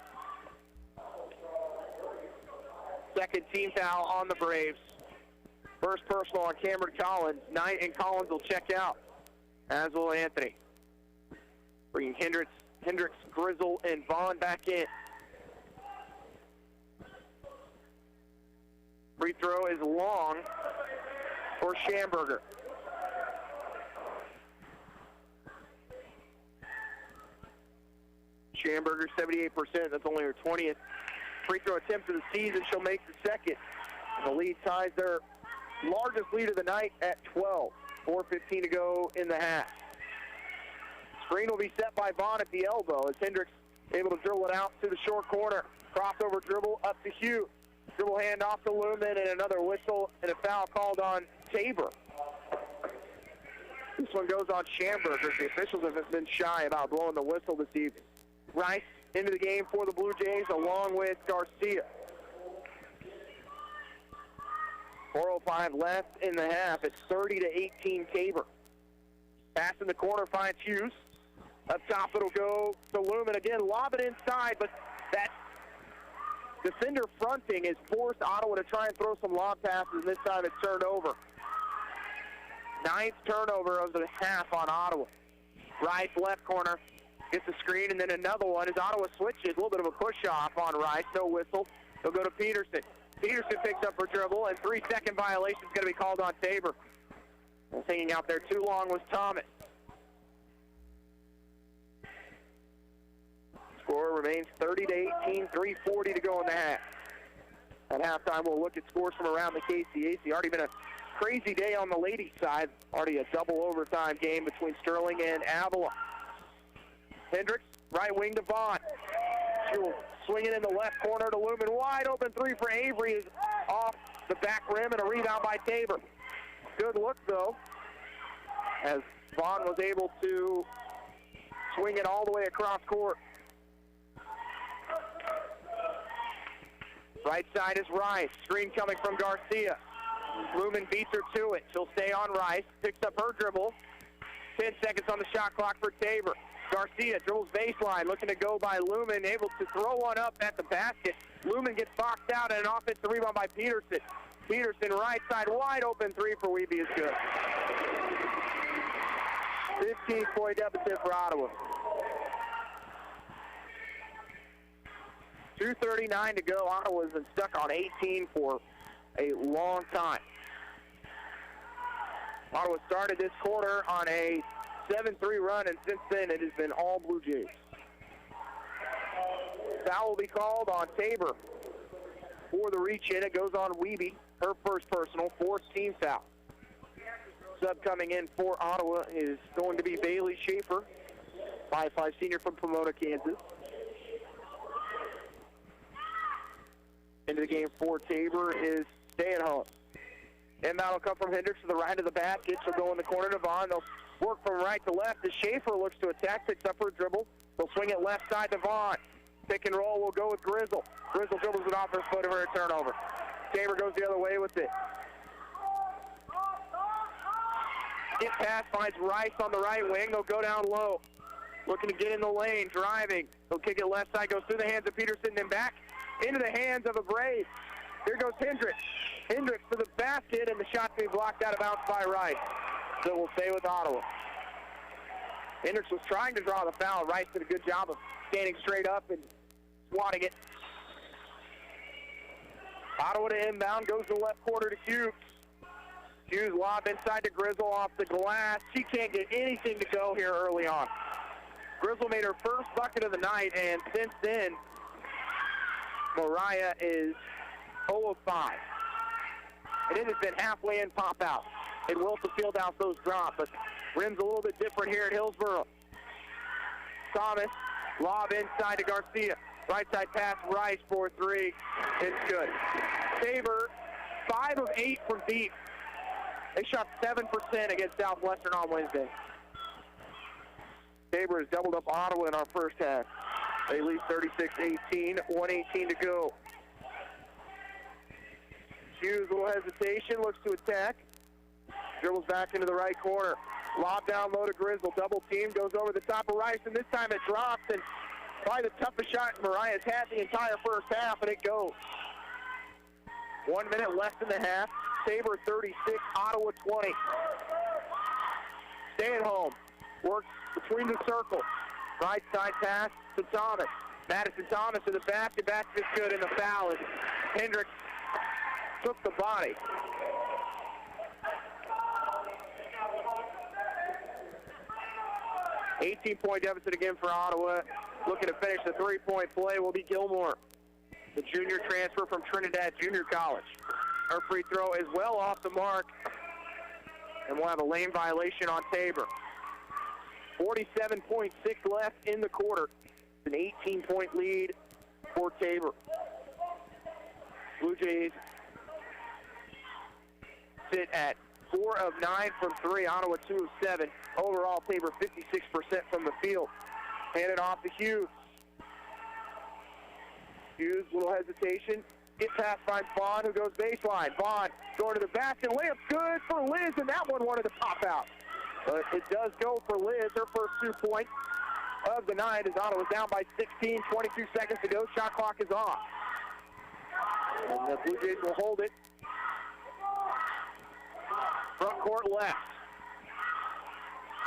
Second team foul on the Braves. First personal on Cameron Collins. Knight and Collins will check out, as will Anthony. Bringing Hendricks, Grizzle, and Vaughn back in. Free throw is long for Schamberger. Schamberger, 78%. That's only her 20th free throw attempt of the season. She'll make the second. The lead ties their largest lead of the night at 12. 4:15 to go in the half. Screen will be set by Vaughn at the elbow as Hendricks able to dribble it out to the short corner. Crossover dribble up to Hughes. Dribble hand off to Lumen, and another whistle and a foul called on Tabor. This one goes on Schamberger. The officials have been shy about blowing the whistle this evening. Rice into the game for the Blue Jays along with Garcia. 4:05 left in the half. It's 30-18 Tabor. Pass in the corner finds Hughes. Up top it'll go to Lumen again. Lob it inside, but that defender fronting has forced Ottawa to try and throw some lob passes, and this time it's turned over. 9th turnover of the half on Ottawa. Rice left corner gets the screen, and then another one as Ottawa switches. A little bit of a push-off on Rice. No whistle. They'll go to Peterson. Peterson picks up her dribble, and 3-second violation is going to be called on Tabor. Hanging out there too long was Thomas. Score remains 30-18, 3:40 to go in the half. At halftime, we'll look at scores from around the KCAC. Already been a crazy day on the ladies' side. Already a double overtime game between Sterling and Avila. Hendricks, right wing to Vaughn. She will swing it in the left corner to Lumen. Wide open three for Avery is off the back rim, and a rebound by Tabor. Good look, though, as Vaughn was able to swing it all the way across court. Right side is Rice. Screen coming from Garcia. Lumen beats her to it. She'll stay on Rice. Picks up her dribble. 10 seconds on the shot clock for Tabor. Garcia dribbles baseline, looking to go by Lumen, able to throw one up at the basket. Lumen gets boxed out, and an offensive rebound by Peterson. Peterson, right side, wide open three for Wiebe is good. 15-point deficit for Ottawa. 2:39 to go. Ottawa's been stuck on 18 for a long time. Ottawa started this quarter on a 7-3 run, and since then it has been all Blue Jays. Foul will be called on Tabor for the reach in. It goes on Wiebe, her first personal, 4th team foul. Sub coming in for Ottawa is going to be Bailey Schaefer, 5'5" senior from Pomona, Kansas. Into the game for Tabor is Stay-at-Home. Inbound will come from Hendricks to the right of the basket. She'll go in the corner to Vaughn. They'll work from right to left as Schaefer looks to attack, picks up her dribble. They'll swing it left side to Vaughn. Pick and roll will go with Grizzle. Grizzle dribbles it off her foot of her turnover. Tabor goes the other way with it. Get pass, finds Rice on the right wing. They'll go down low. Looking to get in the lane, driving. They'll kick it left side, goes through the hands of Peterson, then back into the hands of a Brave. Here goes Hendricks. Hendricks to the basket, and the shot's being blocked out of bounds by Rice. So we'll stay with Ottawa. Hendricks was trying to draw the foul. Rice did a good job of standing straight up and swatting it. Ottawa to inbound, goes to the left corner to Hughes. Hughes lob inside to Grizzle off the glass. She can't get anything to go here early on. Grizzle made her first bucket of the night, and since then, Mariah is 0 of 5. And it has been halfway in, pop out. It will to field out those drops, but rim's a little bit different here at Hillsboro. Thomas, lob inside to Garcia. Right side pass, Rice for 3. It's good. Tabor, 5 of 8 from deep. They shot 7% against Southwestern on Wednesday. Tabor has doubled up Ottawa in our first half. They lead 36-18, 1:18 to go. Hughes, a little hesitation, looks to attack. Dribbles back into the right corner. Lob down low to Grizzle. Double team, goes over the top of Rice, and this time it drops. And probably the toughest shot Mariah's had the entire first half, and it goes. 1 minute left in the half. Tabor 36, Ottawa 20. Stay at home. Works between the circles. Right side pass to Thomas. Madison Thomas to the basket. Basket is good, and the foul is Hendricks took the body. $18-point deficit again for Ottawa. Looking to finish the three-point play will be Gilmore, the junior transfer from Trinidad Junior College. Her free throw is well off the mark, and we'll have a lane violation on Tabor. 47.6 left in the quarter. It's an 18-point lead for Tabor. Blue Jays sit at 4 of 9 from 3. Ottawa 2 of 7. Overall, Tabor 56% from the field. Handed off to Hughes. Hughes, little hesitation. Get past by Vaughn, who goes baseline. Vaughn going to the basket. Layup good for Liz, and that one wanted to pop out. But it does go for Liz. Her first 2 points of the night as Ottawa's down by 16. 22 seconds to go. Shot clock is off. And the Blue Jays will hold it. Front court left.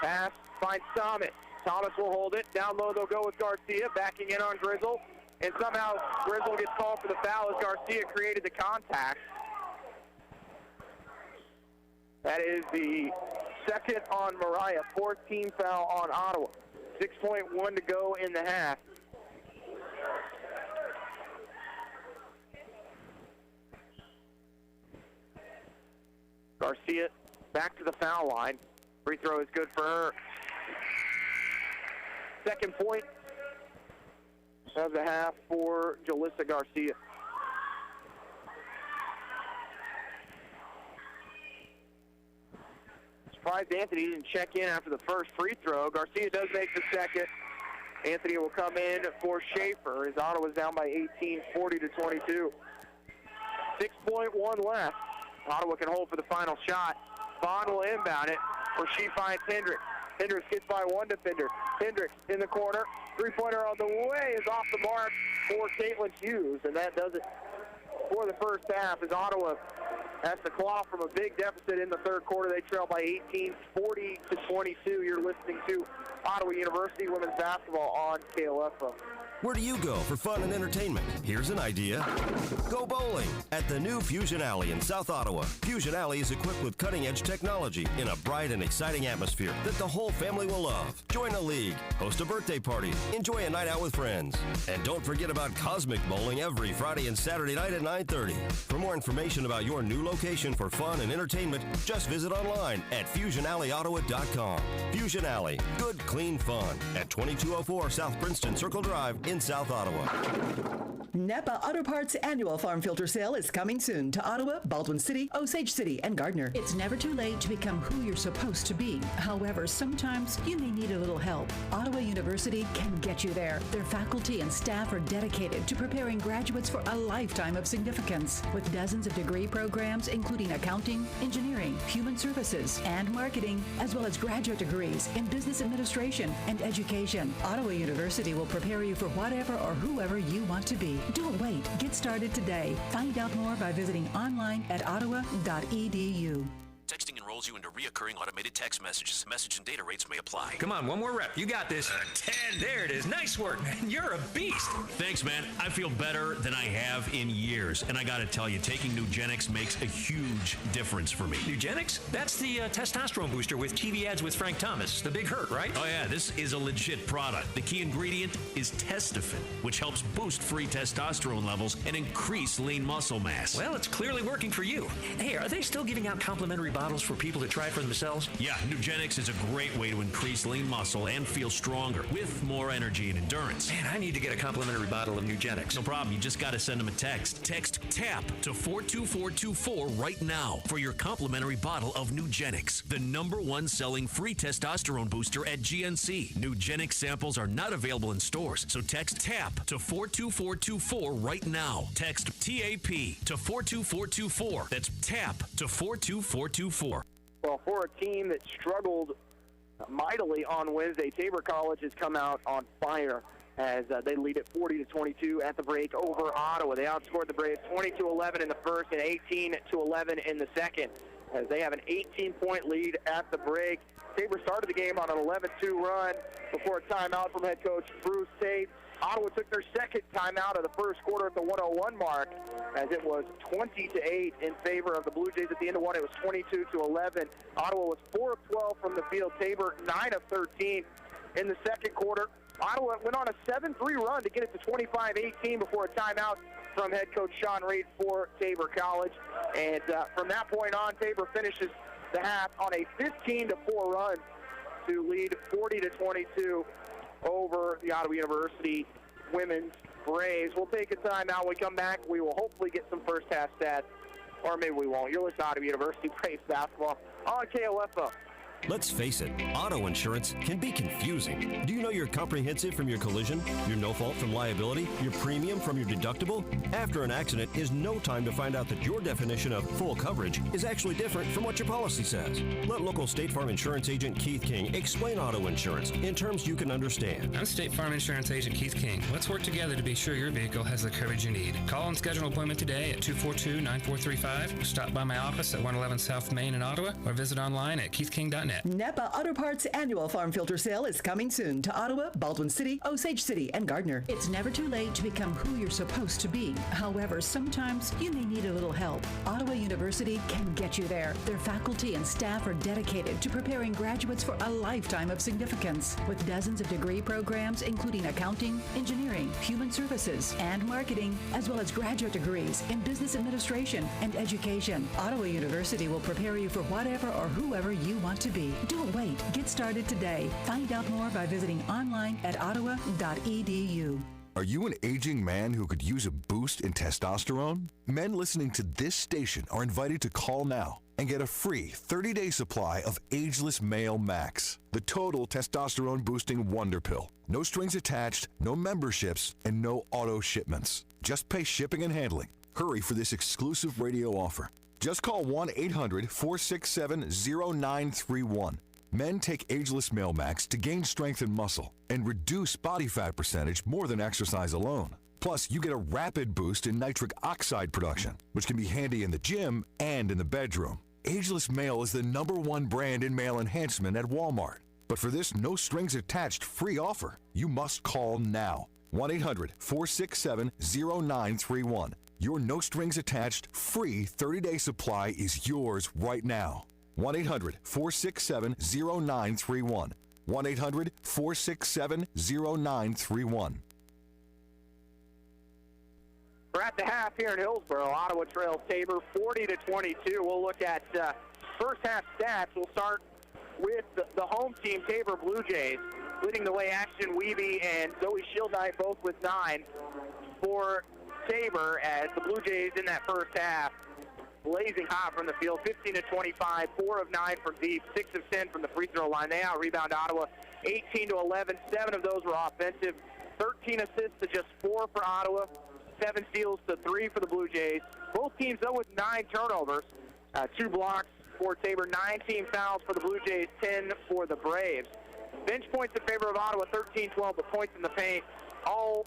Pass finds Thomas. Thomas will hold it. Down low they'll go with Garcia. Backing in on Grizzle. And somehow Grizzle gets called for the foul as Garcia created the contact. That is the second on Mariah. 4th team foul on Ottawa. 6.1 to go in the half. Garcia back to the foul line. Free throw is good for her. Second point of the half for Jalissa Garcia. Surprised Anthony didn't check in after the first free throw. Garcia does make the second. Anthony will come in for Schaefer as Ottawa's down by 18, 40-22. 6.1 left. Ottawa can hold for the final shot. Vaughn will inbound it where she finds Hendricks. Hendricks gets by one defender. Hendricks in the corner. Three-pointer on the way is off the mark for Caitlin Hughes, and that does it for the first half as Ottawa has to claw from a big deficit in the third quarter. They trail by 18, 40-22. You're listening to Ottawa University women's basketball on KOFO. Where do you go for fun and entertainment? Here's an idea. Go bowling at the new Fusion Alley in South Ottawa. Fusion Alley is equipped with cutting-edge technology in a bright and exciting atmosphere that the whole family will love. Join a league, host a birthday party, enjoy a night out with friends. And don't forget about Cosmic Bowling every Friday and Saturday night at 9:30. For more information about your new location for fun and entertainment, just visit online at FusionAlleyOttawa.com. Fusion Alley, good, clean fun at 2204 South Princeton Circle Drive in South Ottawa. Napa Auto Parts annual farm filter sale is coming soon to Ottawa, Baldwin City, Osage City, and Gardner. It's never too late to become who you're supposed to be. However, sometimes you may need a little help. Ottawa University can get you there. Their faculty and staff are dedicated to preparing graduates for a lifetime of significance. With dozens of degree programs, including accounting, engineering, human services, and marketing, as well as graduate degrees in business administration and education, Ottawa University will prepare you for whatever or whoever you want to be. Don't wait. Get started today. Find out more by visiting online at ottawa.edu. Texting enrolls you into reoccurring automated text messages. Message and data rates may apply. Come on, one more rep. You got this. 10. There it is. Nice work, man. You're a beast. Thanks, man. I feel better than I have in years. And I got to tell you, taking Nugenix makes a huge difference for me. Nugenix? That's the testosterone booster with TV ads with Frank Thomas. The Big Hurt, right? Oh, yeah. This is a legit product. The key ingredient is Testofen, which helps boost free testosterone levels and increase lean muscle mass. Well, it's clearly working for you. Hey, are they still giving out complimentary bottles bottles for people to try for themselves? Yeah, Nugenix is a great way to increase lean muscle and feel stronger with more energy and endurance. Man, I need to get a complimentary bottle of Nugenix. No problem. You just got to send them a text. Text TAP to 42424 right now for your complimentary bottle of Nugenix, the #1 selling free testosterone booster at GNC. Nugenix samples are not available in stores, so text TAP to 42424 right now. Text TAP to 42424. That's TAP to 42424. Well, for a team that struggled mightily on Wednesday, Tabor College has come out on fire as they lead at 40-22 at the break over Ottawa. They outscored the Braves 20-11 in the first and 18-11 in the second, as they have an 18-point lead at the break. Tabor started the game on an 11-2 run before a timeout from head coach Bruce Tate. Ottawa took their second timeout of the first quarter at the 1:01 mark, as it was 20-8 in favor of the Blue Jays. At the end of one, it was 22-11. Ottawa was 4 of 12 from the field. Tabor 9 of 13 in the second quarter. Ottawa went on a 7-3 run to get it to 25-18 before a timeout from head coach Sean Reed for Tabor College. And from that point on, Tabor finishes the half on a 15-4 run to lead 40-22 over the Ottawa University women's Braves. We'll take a time out. When we come back, we will hopefully get some first half stats, or maybe we won't. You're listening to Ottawa University Braves basketball on KOFO. Let's face it, auto insurance can be confusing. Do you know your comprehensive from your collision, your no-fault from liability, your premium from your deductible? After an accident is no time to find out that your definition of full coverage is actually different from what your policy says. Let local State Farm Insurance agent Keith King explain auto insurance in terms you can understand. I'm State Farm Insurance agent Keith King. Let's work together to be sure your vehicle has the coverage you need. Call and schedule an appointment today at 242-9435. Stop by my office at 111 South Main in Ottawa, or visit online at keithking.net. Napa Auto Parts annual farm filter sale is coming soon to Ottawa, Baldwin City, Osage City, and Gardner. It's never too late to become who you're supposed to be. However, sometimes you may need a little help. Ottawa University can get you there. Their faculty and staff are dedicated to preparing graduates for a lifetime of significance. With dozens of degree programs, including accounting, engineering, human services, and marketing, as well as graduate degrees in business administration and education, Ottawa University will prepare you for whatever or whoever you want to be. Don't wait. Get started today. Find out more by visiting online at ottawa.edu. Are you an aging man who could use a boost in testosterone? Men listening to this station are invited to call now and get a free 30-day supply of Ageless Male Max, the total testosterone boosting wonder pill. No strings attached, no memberships, and no auto shipments. Just pay shipping and handling. Hurry for this exclusive radio offer. Just call 1-800-467-0931. Men take Ageless Male Max to gain strength and muscle and reduce body fat percentage more than exercise alone. Plus, you get a rapid boost in nitric oxide production, which can be handy in the gym and in the bedroom. Ageless Male is the #1 brand in male enhancement at Walmart. But for this no-strings-attached free offer, you must call now. 1-800-467-0931. Your no-strings-attached free 30-day supply is yours right now. 1-800-467-0931. 1-800-467-0931. We're at the half here in Hillsborough. Ottawa trails Tabor 40-22. We'll look at first half stats. We'll start with the home team, Tabor Blue Jays, leading the way. Ashton Wiebe and Zoe Shieldknight both with 9 for Tabor, as the Blue Jays in that first half blazing hot from the field, 15-25, 4 of 9 from deep, 6 of 10 from the free throw line. They out-rebound Ottawa 18-11. 7 of those were offensive, 13 assists to just 4 for Ottawa, 7 steals to 3 for the Blue Jays. Both teams, though, with 9 turnovers, 2 blocks for Tabor, 9 team fouls for the Blue Jays, 10 for the Braves. Bench points in favor of Ottawa, 13-12, but points in the paint, all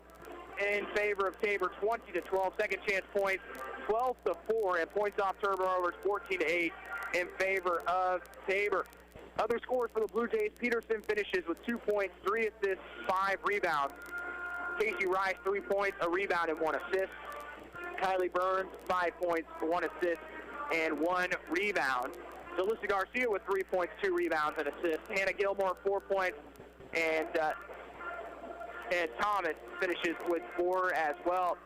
in favor of Tabor, 20-12. Second chance points, 12-4, and points off turnovers, 14-8 in favor of Tabor. Other scores for the Blue Jays: Peterson finishes with 2 points, 3 assists, 5 rebounds. Casey Rice, 3 points, a rebound, and 1 assist. Kylie Burns, 5 points, 1 assist, and 1 rebound. Delissa Garcia with 3 points, 2 rebounds, and assists. Hannah Gilmore, 4 points, and Thomas finishes with 4 as well.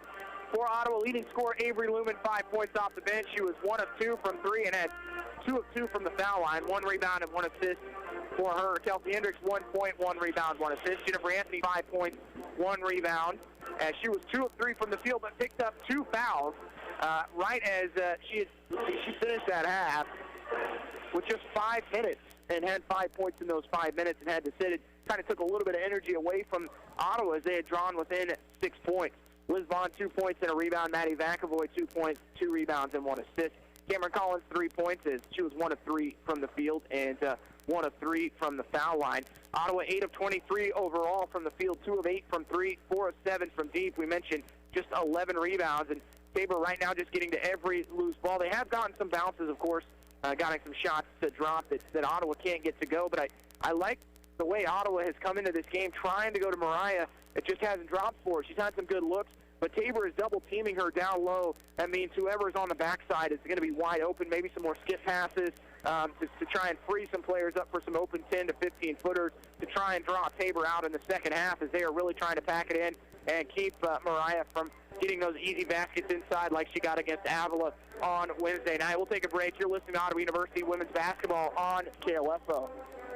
For Ottawa, leading scorer Avery Lumen, 5 points off the bench. She was 1 of 2 from 3 and had 2 of 2 from the foul line. 1 rebound and 1 assist for her. Kelsey Hendricks, 1 point, 1 rebound, 1 assist. Jennifer Anthony, 5 points, 1 rebound. As she was 2 of 3 from the field, but picked up 2 fouls right as she finished that half with just 5 minutes and had 5 points in those 5 minutes and had to sit. It kind of took a little bit of energy away from Ottawa as they had drawn within 6 points. Liz Vaughn, 2 points and a rebound. Maddie Vankervoy, 2 points, 2 rebounds, and 1 assist. Cameron Collins, 3 points as she was 1 of 3 from the field and 1 of 3 from the foul line. Ottawa, 8 of 23 overall from the field, 2 of 8 from 3, 4 of 7 from deep. We mentioned just 11 rebounds, and Tabor right now just getting to every loose ball. They have gotten some bounces, of course, gotten some shots to drop that Ottawa can't get to go, but I like the way Ottawa has come into this game trying to go to Mariah. It just hasn't dropped for her. She's had some good looks, but Tabor is double-teaming her down low. That means whoever's on the backside is going to be wide open, maybe some more skip passes to try and free some players up for some open 10 to 15-footers to try and draw Tabor out in the second half as they are really trying to pack it in and keep Mariah from getting those easy baskets inside like she got against Avila on Wednesday night. We'll take a break. You're listening to Ottawa University Women's Basketball on KLFO.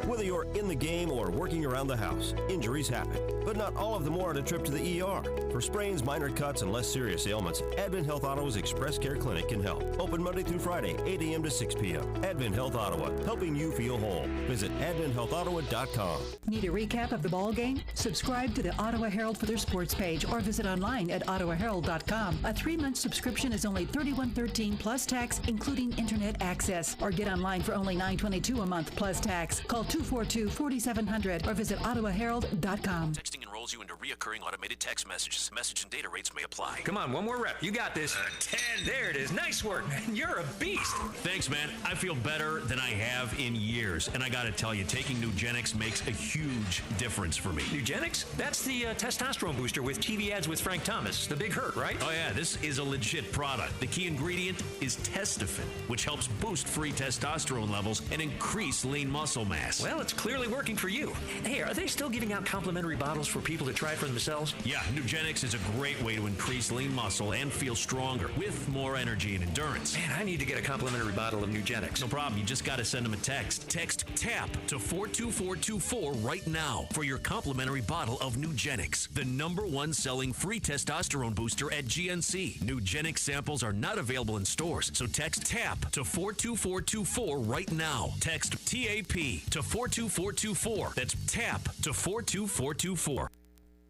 Whether you're in the game or working around the house, injuries happen, but not all of them warrant a trip to the ER. For sprains, minor cuts, and less serious ailments, Advent Health Ottawa's Express Care Clinic can help. Open Monday through Friday, 8 a.m. to 6 p.m. Advent Health Ottawa, helping you feel whole. Visit adventhealthottawa.com. Need a recap of the ball game? Subscribe to the Ottawa Herald for their sports page or visit online at ottawaherald.com. A 3-month subscription is only $31.13 plus tax, including internet access. Or get online for only $9.22 a month plus tax. Call 242-4700 or visit ottawaherald.com. Texting enrolls you into reoccurring automated text messages. Message and data rates may apply. Come on, one more rep. You got this. 10. There it is. Nice work, man. You're a beast. Thanks, man. I feel better than I have in years. And I got to tell you, taking Nugenix makes a huge difference for me. Nugenix? That's the testosterone booster with TV ads with Frank Thomas. The Big Hurt, right? Oh, yeah. This is a legit product. The key ingredient is Testofen, which helps boost free testosterone levels and increase lean muscle mass. Well, it's clearly working for you. Hey, are they still giving out complimentary bottles for people to try for themselves? Yeah, Nugenix is a great way to increase lean muscle and feel stronger with more energy and endurance. Man, I need to get a complimentary bottle of Nugenix. No problem. You just got to send them a text. Text TAP to 42424 right now for your complimentary bottle of Nugenix, the #1 selling free testosterone booster at GNC. Nugenix samples are not available in stores, so text TAP to 42424 right now. Text TAP to 42424. That's TAP to 42424.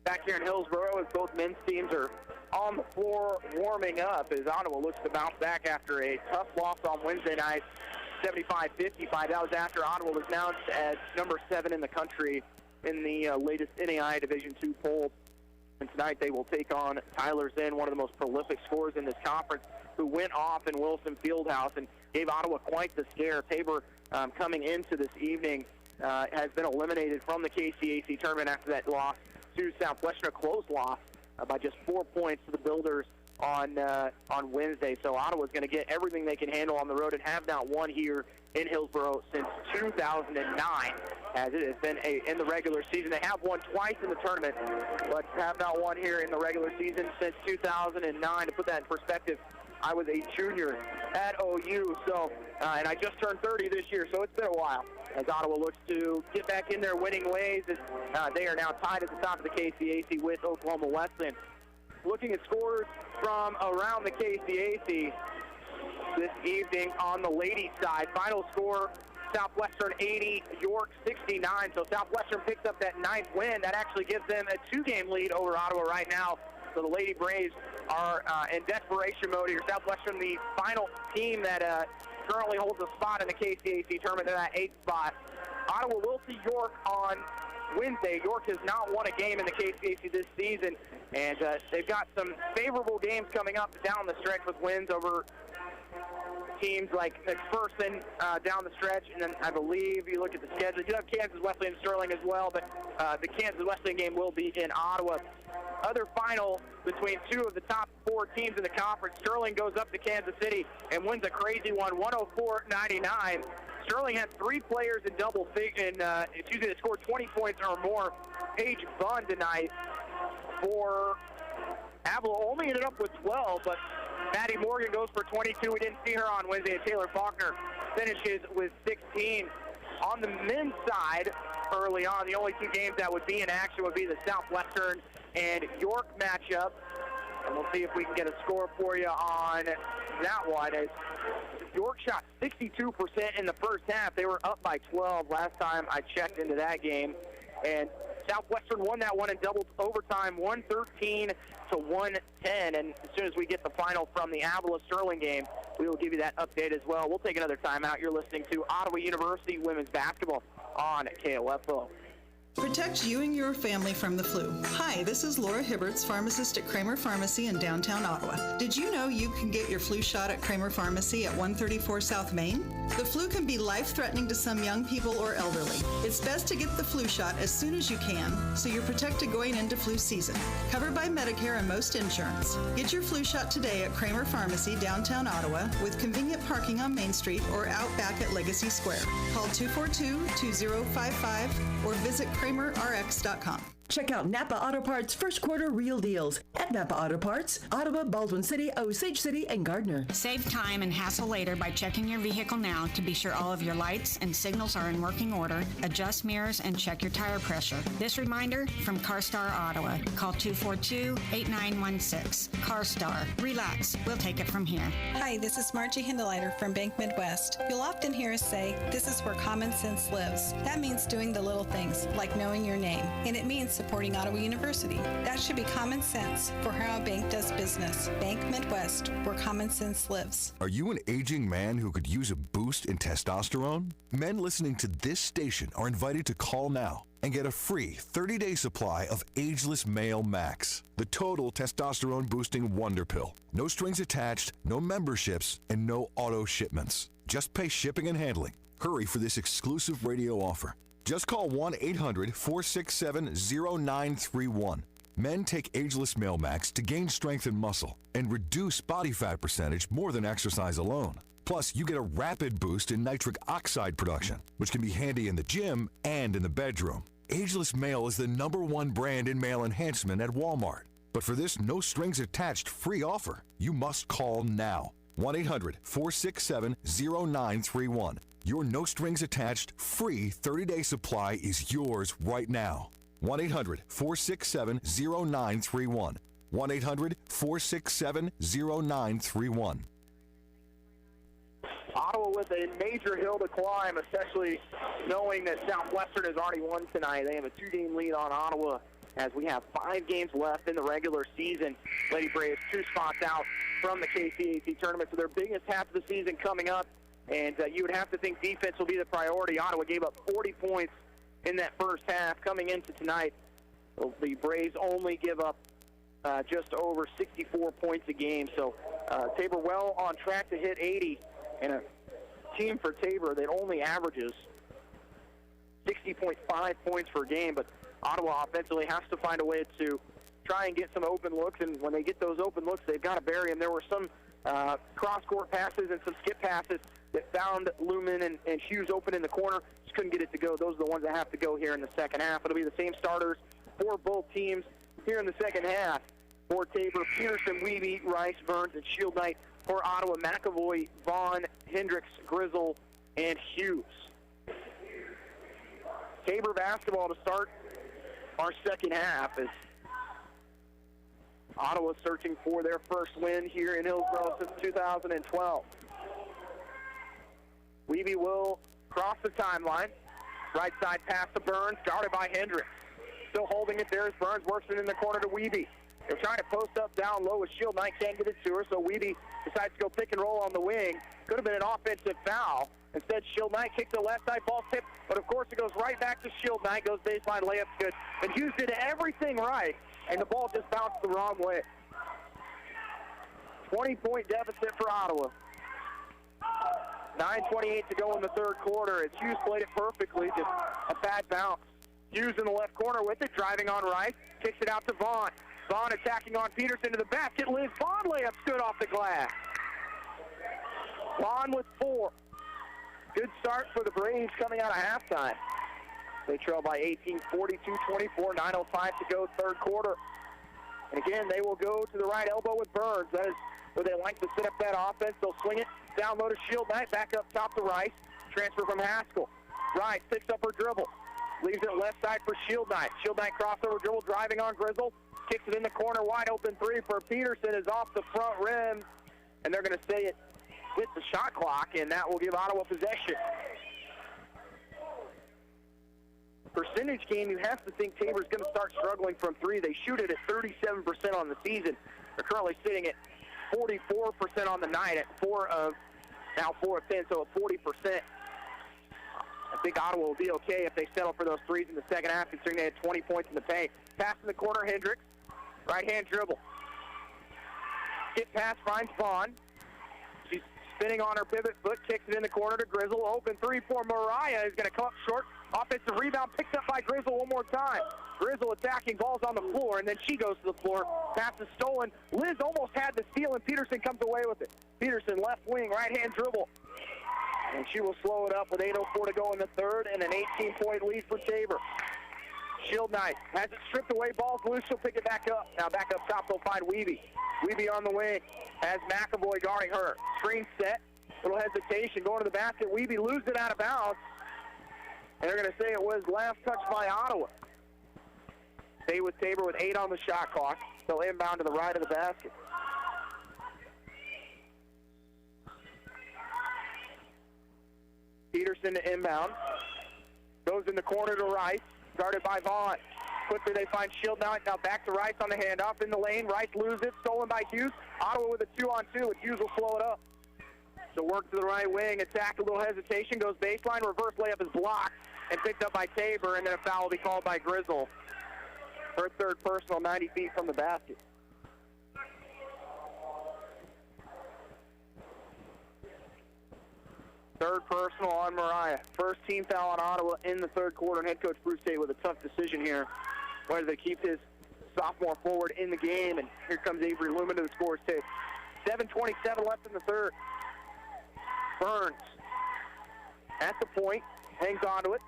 Back here in Hillsborough, as both men's teams are on the floor warming up, as Ottawa looks to bounce back after a tough loss on Wednesday night, 75-55. That was after Ottawa was announced as number 7 in the country in the latest NAIA Division II poll. And tonight they will take on Tyler Zinn, one of the most prolific scorers in this conference, who went off in Wilson Fieldhouse and gave Ottawa quite the scare. Tabor, coming into this evening, has been eliminated from the KCAC tournament after that loss to Southwestern, a close loss by just 4 points to the Builders on Wednesday. So Ottawa's going to get everything they can handle on the road and have not won here in Hillsborough since 2009, as it has been in the regular season. They have won twice in the tournament, but have not won here in the regular season since 2009. To put that in perspective, I was a junior at OU, so and I just turned 30 this year, so it's been a while as Ottawa looks to get back in their winning ways. They are now tied at the top of the KCAC with Oklahoma Wesleyan. Looking at scores from around the KCAC this evening on the ladies' side. Final score, Southwestern 80, York 69. So Southwestern picks up that 9th win. That actually gives them a 2-game lead over Ottawa right now. So the Lady Braves are in desperation mode here. Southwestern, the final team that currently holds a spot in the KCAC tournament. They're at 8th spot. Ottawa will see York on Wednesday. York has not won a game in the KCAC this season, and they've got some favorable games coming up down the stretch with wins over teams like McPherson down the stretch, and then I believe you look at the schedule, you have Kansas Wesleyan Sterling as well, but the Kansas Wesleyan game will be in Ottawa. Other final between 2 of the top 4 teams in the conference. Sterling goes up to Kansas City and wins a crazy one, 104-99. Sterling had 3 players in double figures, they scored 20 points or more. Paige Bunn tonight for Avila only ended up with 12, but Maddie Morgan goes for 22. We didn't see her on Wednesday. Taylor Faulkner finishes with 16. On the men's side, early on, the only two games that would be in action would be the Southwestern and York matchup. And we'll see if we can get a score for you on that one. As York shot 62% in the first half. They were up by 12 last time I checked into that game. And Southwestern won that one in double overtime, 113 to 110. And as soon as we get the final from the Avila-Sterling game, we will give you that update as well. We'll take another timeout. You're listening to Ottawa University Women's Basketball on KOFO. Protect you and your family from the flu. Hi, this is Laura Hibberts, pharmacist at Kramer Pharmacy in downtown Ottawa. Did you know you can get your flu shot at Kramer Pharmacy at 134 South Main? The flu can be life-threatening to some young people or elderly. It's best to get the flu shot as soon as you can so you're protected going into flu season. Covered by Medicare and most insurance. Get your flu shot today at Kramer Pharmacy, downtown Ottawa, with convenient parking on Main Street or out back at Legacy Square. Call 242-2055 or visit KramerRx.com. Check out Napa Auto Parts first quarter real deals at Napa Auto Parts, Ottawa, Baldwin City, Osage City, and Gardner. Save time and hassle later by checking your vehicle now to be sure all of your lights and signals are in working order, adjust mirrors, and check your tire pressure. This reminder from CarStar Ottawa. Call 242-8916. CarStar. Relax. We'll take it from here. Hi, this is Margie Hindeleiter from Bank Midwest. You'll often hear us say, this is where common sense lives. That means doing the little things, like knowing your name. And it means supporting Ottawa University. That should be common sense for how a bank does business. Bank Midwest, where common sense lives. Are you an aging man who could use a boost in testosterone? Men listening to this station are invited to call now and get a free 30-day supply of Ageless Male Max, the total testosterone boosting wonder pill. No strings attached, no memberships, and no auto shipments. Just pay shipping and handling. Hurry for this exclusive radio offer. Just call 1-800-467-0931. Men take Ageless Male Max to gain strength and muscle and reduce body fat percentage more than exercise alone. Plus, you get a rapid boost in nitric oxide production, which can be handy in the gym and in the bedroom. Ageless Male is the #1 brand in male enhancement at Walmart. But for this no-strings-attached free offer, you must call now. 1-800-467-0931. Your no-strings-attached free 30-day supply is yours right now. 1-800-467-0931. 1-800-467-0931. Ottawa with a major hill to climb, especially knowing that Southwestern has already won tonight. They have a 2-game lead on Ottawa as we have 5 games left in the regular season. Lady Braves 2 spots out from the KCAC tournament, so their biggest half of the season coming up. And you would have to think defense will be the priority. Ottawa gave up 40 points in that first half. Coming into tonight, the Braves only give up just over 64 points a game. So Tabor well on track to hit 80. And a team for Tabor that only averages 60.5 points per game. But Ottawa offensively has to find a way to try and get some open looks. And when they get those open looks, they've got to bury them. There were some cross-court passes and some skip passes that found Lumen and Hughes open in the corner. Just couldn't get it to go. Those are the ones that have to go here in the second half. It'll be the same starters for both teams here in the second half. For Tabor, Peterson, Weeby, Rice, Burns, and Shield Knight. For Ottawa, McAvoy, Vaughn, Hendricks, Grizzle, and Hughes. Tabor basketball to start our second half as Ottawa searching for their first win here in Hillsborough since 2012. Weeby will cross the timeline. Right side pass to Burns, guarded by Hendricks. Still holding it there as Burns works it in the corner to Weeby. They're trying to post up down low with Shield Knight, can't get it to her, so Weeby decides to go pick and roll on the wing. Could have been an offensive foul. Instead, Shield Knight kicks the left side, ball tip, but of course it goes right back to Shield Knight, goes baseline, layup good. And Hughes did everything right, and the ball just bounced the wrong way. 20-point deficit for Ottawa. 9:28 to go in the third quarter. As Hughes played it perfectly, just a bad bounce. Hughes in the left corner with it, driving on Rice, kicks it out to Vaughn. Vaughn attacking on Peterson to the basket. Liz Vaughn layup stood off the glass. Vaughn with 4. Good start for the Braves coming out of halftime. They trail by 18, 42-24, 9:05 to go third quarter. And again, they will go to the right elbow with Burns. That is where they like to set up that offense. They'll swing it down low to Shield Knight, back up top to Rice. Transfer from Haskell. Rice picks up her dribble. Leaves it left side for Shield Knight. Shield Knight crossover dribble, driving on Grizzle. Kicks it in the corner, wide open three for Peterson is off the front rim. And they're going to say it hit the shot clock, and that will give Ottawa possession. Percentage game, you have to think Tabor's going to start struggling from three. They shoot it at 37% on the season. They're currently sitting at 44% on the night at 4 of 10, so at 40%. I think Ottawa will be okay if they settle for those threes in the second half, considering they had 20 points in the paint. Pass in the corner, Hendricks. Right-hand dribble. Skip pass finds Vaughn. She's spinning on her pivot foot, kicks it in the corner to Grizzle. Open three for Mariah is going to come up short. Offensive rebound picked up by Grizzle one more time. Grizzle attacking, balls on the floor, and then she goes to the floor. Pass is stolen. Liz almost had the steal, and Peterson comes away with it. Peterson, left wing, right-hand dribble. And she will slow it up with 8:04 to go in the third and an 18-point lead for Tabor. Shield Knight has it stripped away, ball's loose, she'll pick it back up. Now back up top, they'll find Wiebe. Wiebe on the wing, has McAvoy guarding her. Screen set, little hesitation, going to the basket. Wiebe loses it out of bounds. And they're going to say it was last touched by Ottawa. Stay with Tabor with 8 on the shot clock. They'll inbound to the right of the basket. Peterson to inbound. Goes in the corner to Rice. Guarded by Vaughn. Quickly they find Shield Knight. Now back to Rice on the handoff in the lane. Rice loses it. Stolen by Hughes. Ottawa with a 2-on-2. And Hughes will slow it up. So work to the right wing. Attack, a little hesitation. Goes baseline. Reverse layup is blocked. And picked up by Tabor. And then a foul will be called by Grizzle. Her third personal, 90 feet from the basket. Third personal on Mariah. First team foul on Ottawa in the third quarter, and head coach Bruce Tate with a tough decision here. Whether they keep his sophomore forward in the game, and here comes Avery Lumen to the scores tape. 7:27 left in the third. Burns at the point, hangs onto it,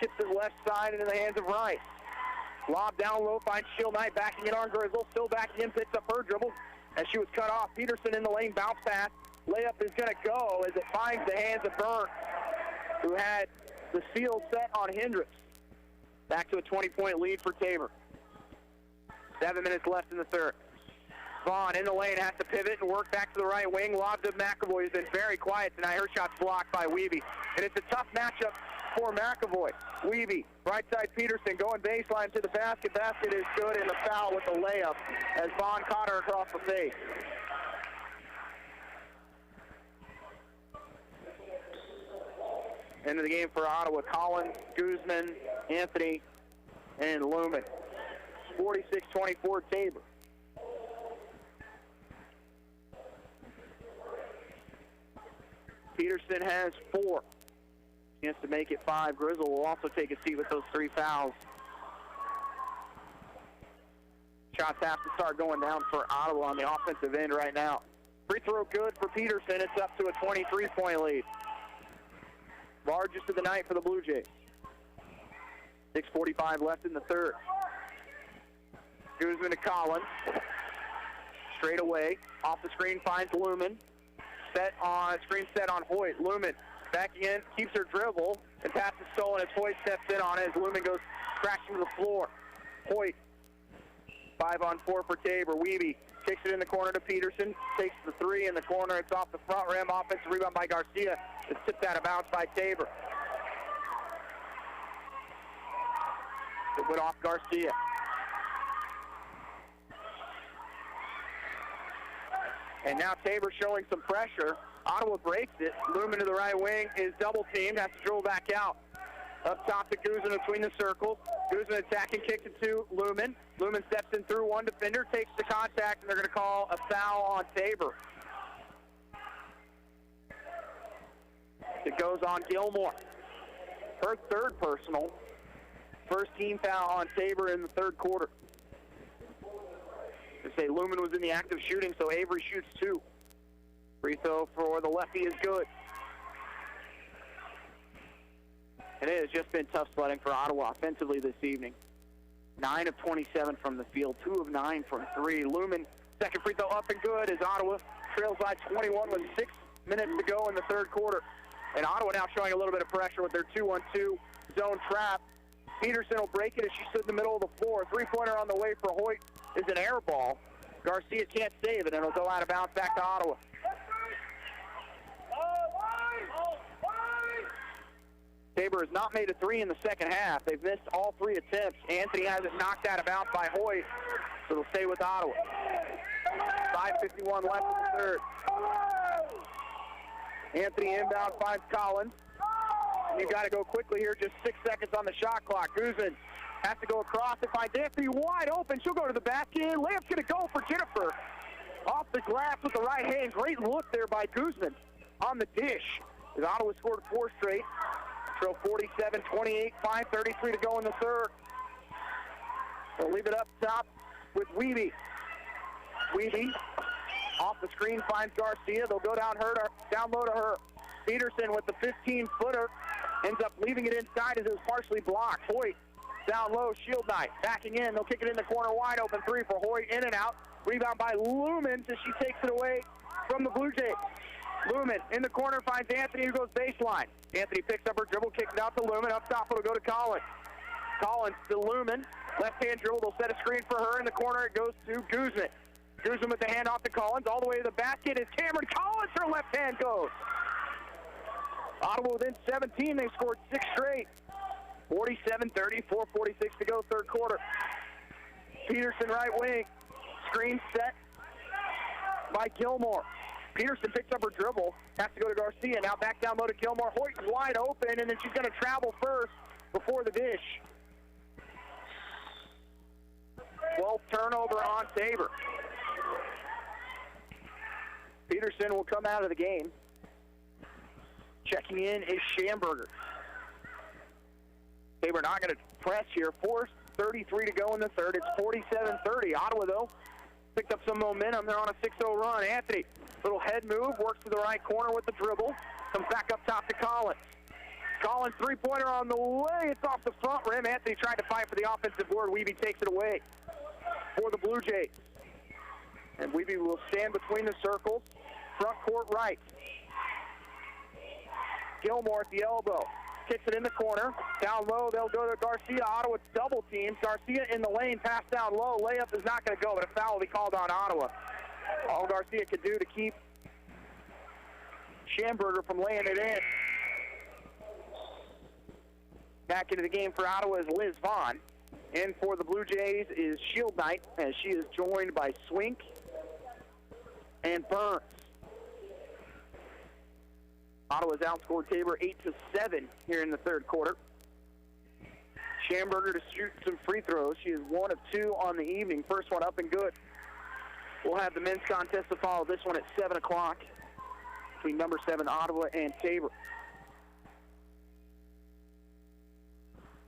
gets it left side into the hands of Rice. Lob down low, finds Shield Knight, backing it on Grizzle, still backing in, picks up her dribble as she was cut off. Peterson in the lane, bounce pass. Layup is going to go as it finds the hands of Burns, who had the seal set on Hendricks. Back to a 20-point lead for Tabor. 7 minutes left in the third. Vaughn in the lane, has to pivot and work back to the right wing. Lob to McAvoy, who's been very quiet tonight. Her shot's blocked by Wiebe. And it's a tough matchup for McAvoy. Wiebe, right side Peterson, going baseline to the basket. Basket is good, and the foul with the layup as Vaughn caught her across the face. End of the game for Ottawa. Collins, Guzman, Anthony, and Lumen. 46-24 Tabor. Peterson has 4. Chance to make it 5. Grizzle will also take a seat with those 3 fouls. Shots have to start going down for Ottawa on the offensive end right now. Free throw good for Peterson. It's up to a 23-point lead. Largest of the night for the Blue Jays. 6:45 left in the third. Guzman to Collins. Straight away. Off the screen finds Lumen. Screen set on Hoyt. Lumen backing in, keeps her dribble, and pass is stolen as Hoyt steps in on it as Lumen goes crashing to the floor. Hoyt, 5-on-4 for Tabor. Wiebe kicks it in the corner to Peterson, takes the 3 in the corner. It's off the front rim. Offensive rebound by Garcia. It's tipped out of bounds by Tabor. It went off Garcia. And now Tabor showing some pressure. Ottawa breaks it. Lumen to the right wing is double teamed. Has to dribble back out. Up top to Guzman between the circles. Guzman attacking, kicks it to Lumen. Lumen steps in through one defender, takes the contact, and they're going to call a foul on Tabor. It goes on Gilmore. Her third personal. First team foul on Tabor in the third quarter. To say Lumen was in the act of shooting, so Avery shoots 2. Free throw for the lefty is good. And it has just been tough sledding for Ottawa offensively this evening. 9 of 27 from the field, 2 of 9 from 3. Lumen, second free throw up and good as Ottawa trails by 21 with 6 minutes to go in the third quarter. And Ottawa now showing a little bit of pressure with their 2-on-2 zone trap. Peterson will break it as she stood in the middle of the floor. Three-pointer on the way for Hoyt is an air ball. Garcia can't save it, and it'll go out of bounds back to Ottawa. Tabor has not made a three in the second half. They've missed all 3 attempts. Anthony has it knocked out of bounds by Hoyt, so it'll stay with Ottawa. 5:51 left in the third. Anthony inbound finds Collins. And you've got to go quickly here, just 6 seconds on the shot clock. Guzman has to go across and finds Anthony wide open. She'll go to the basket. Layup's going to go for Jennifer. Off the glass with the right hand. Great look there by Guzman on the dish. As Ottawa scored 4 straight. Trail 47-28, 5:33 to go in the third. They'll leave it up top with Weeby. Weeby off the screen finds Garcia. They'll go down low to her. Peterson with the 15-footer ends up leaving it inside as it was partially blocked. Hoyt down low, shield night. Backing in, they'll kick it in the corner, wide open 3 for Hoyt, in and out. Rebound by Lumen as she takes it away from the Blue Jays. Lumen in the corner finds Anthony, who goes baseline. Anthony picks up her dribble, kicks it out to Lumen. Up top, it'll go to Collins. Collins to Lumen. Left-hand dribble, they'll set a screen for her. In the corner, it goes to Guzman. Guzman with the handoff to Collins. All the way to the basket is Cameron Collins. Her left hand goes. Ottawa within 17. They scored 6 straight. 47-30, 4:46 to go, third quarter. Peterson right wing. Screen set by Gilmore. Peterson picks up her dribble, has to go to Garcia. Now back down low to Gilmore. Hoyt wide open, and then she's going to travel first before the dish. 12th turnover on Tabor. Peterson will come out of the game. Checking in is Schamberger. Tabor not going to press here. 4:33 to go in the third. It's 47-30. Ottawa, though, picked up some momentum. They're on a 6-0 run. Anthony, little head move, works to the right corner with the dribble. Comes back up top to Collins. Collins, three-pointer on the way. It's off the front rim. Anthony tried to fight for the offensive board. Weeby takes it away for the Blue Jays. And Weeby will stand between the circles. Front court right. Gilmore at the elbow. Kicks it in the corner. Down low, they'll go to Garcia. Ottawa double teams. Garcia in the lane, pass down low. Layup is not going to go, but a foul will be called on Ottawa. All Garcia could do to keep Schamberger from laying it in. Back into the game for Ottawa is Liz Vaughn. And for the Blue Jays is Shield Knight, as she is joined by Swink and Burns. Ottawa's outscored Tabor 8-7 here in the third quarter. Schamberger to shoot some free throws. She is 1 of 2 on the evening. First one up and good. We'll have the men's contest to follow. This one at 7 o'clock between number 7 Ottawa and Tabor.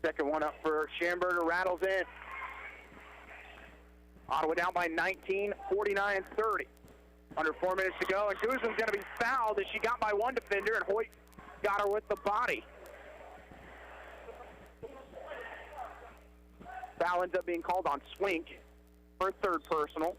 Second one up for Schamberger, rattles in. Ottawa down by 19, 49-30. Under 4 minutes to go, and Guzman's going to be fouled as she got by one defender, and Hoyt got her with the body. Foul ends up being called on Swink, her third personal.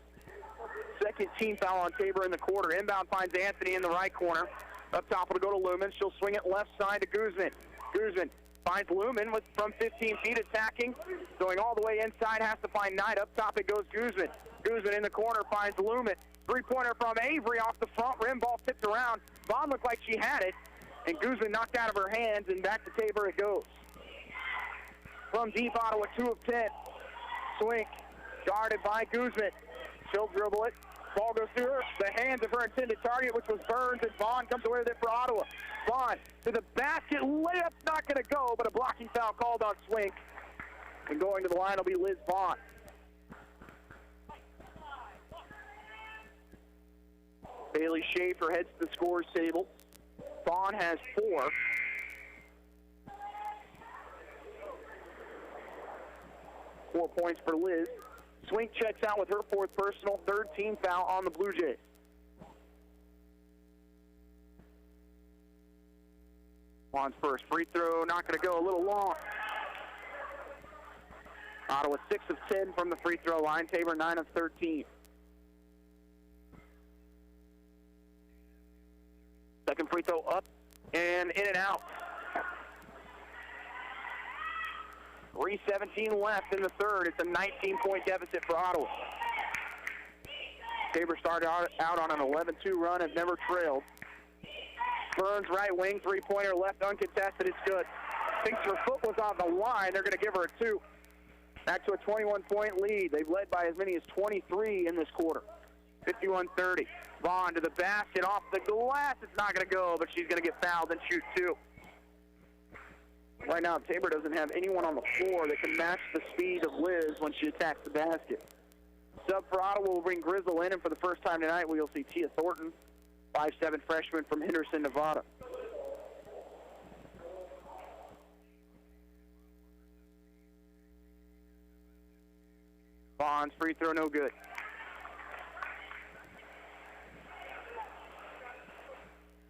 Second team foul on Tabor in the quarter. Inbound finds Anthony in the right corner. Up top, it'll go to Lumen. She'll swing it left side to Guzman. Guzman finds Lumen from 15 feet attacking. Going all the way inside, has to find Knight. Up top, it goes Guzman. Guzman in the corner finds Lumen. Three-pointer from Avery off the front rim. Ball tipped around. Vaughn looked like she had it, and Guzman knocked out of her hands, and back to Tabor it goes. From deep, Ottawa, 2 of 10. Swink, guarded by Guzman. She'll dribble it. Ball goes through her, the hands of her intended target, which was Burns, and Vaughn comes away with it for Ottawa. Vaughn to the basket. Layup's not going to go, but a blocking foul called on Swink. And going to the line will be Liz Vaughn. Bailey Schaefer heads to the scores table. Vaughn has 4. Four points for Liz. Swink checks out with her 4th personal, 3rd team foul on the Blue Jays. Vaughn's first free throw, not going to go, a little long. Ottawa 6 of 10 from the free throw line. Tabor 9 of 13. Second free throw up and in and out. 3:17 left in the third. It's a 19-point deficit for Ottawa. Tabor started out on an 11-2 run, have never trailed. Burns, right wing, three-pointer, left uncontested. It's good. Thinks her foot was on the line. They're going to give her a 2. Back to a 21-point lead. They've led by as many as 23 in this quarter. 51-30. Vaughn to the basket, off the glass. It's not going to go, but she's going to get fouled and shoot 2. Right now, Tabor doesn't have anyone on the floor that can match the speed of Liz when she attacks the basket. Sub for Ottawa will bring Grizzle in, and for the first time tonight, we'll see Tia Thornton, 5'7" freshman from Henderson, Nevada. Vaughn's free throw, no good.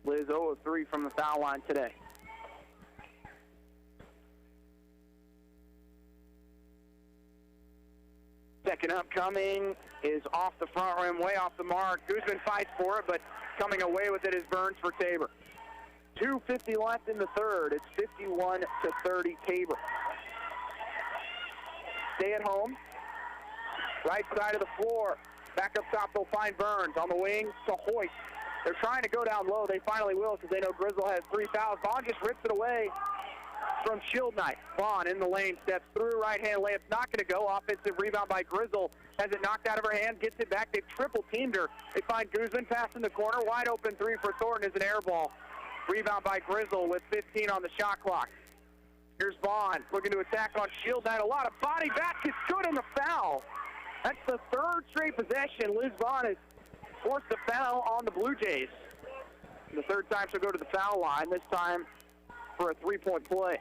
Liz 0 of 3 from the foul line today. Second upcoming is off the front rim, way off the mark. Guzman fights for it, but coming away with it is Burns for Tabor. 2:50 left in the third. It's 51-30 Tabor. Stay at home. Right side of the floor. Back up top, they'll find Burns. On the wing to Hoyt. They're trying to go down low. They finally will because they know Grizzle has 3 fouls. Vaughn just rips it away from Shield Knight. Vaughn in the lane, steps through, right-hand layup's not going to go. Offensive rebound by Grizzle. Has it knocked out of her hand, gets it back. They've triple-teamed her. They find Guzman, pass in the corner. Wide open 3 for Thornton is an air ball. Rebound by Grizzle with 15 on the shot clock. Here's Vaughn looking to attack on Shield Knight. A lot of body back. It's good on the foul. That's the third straight possession. Liz Vaughn has forced a foul on the Blue Jays. The third time she'll go to the foul line, this time for a 3-point play.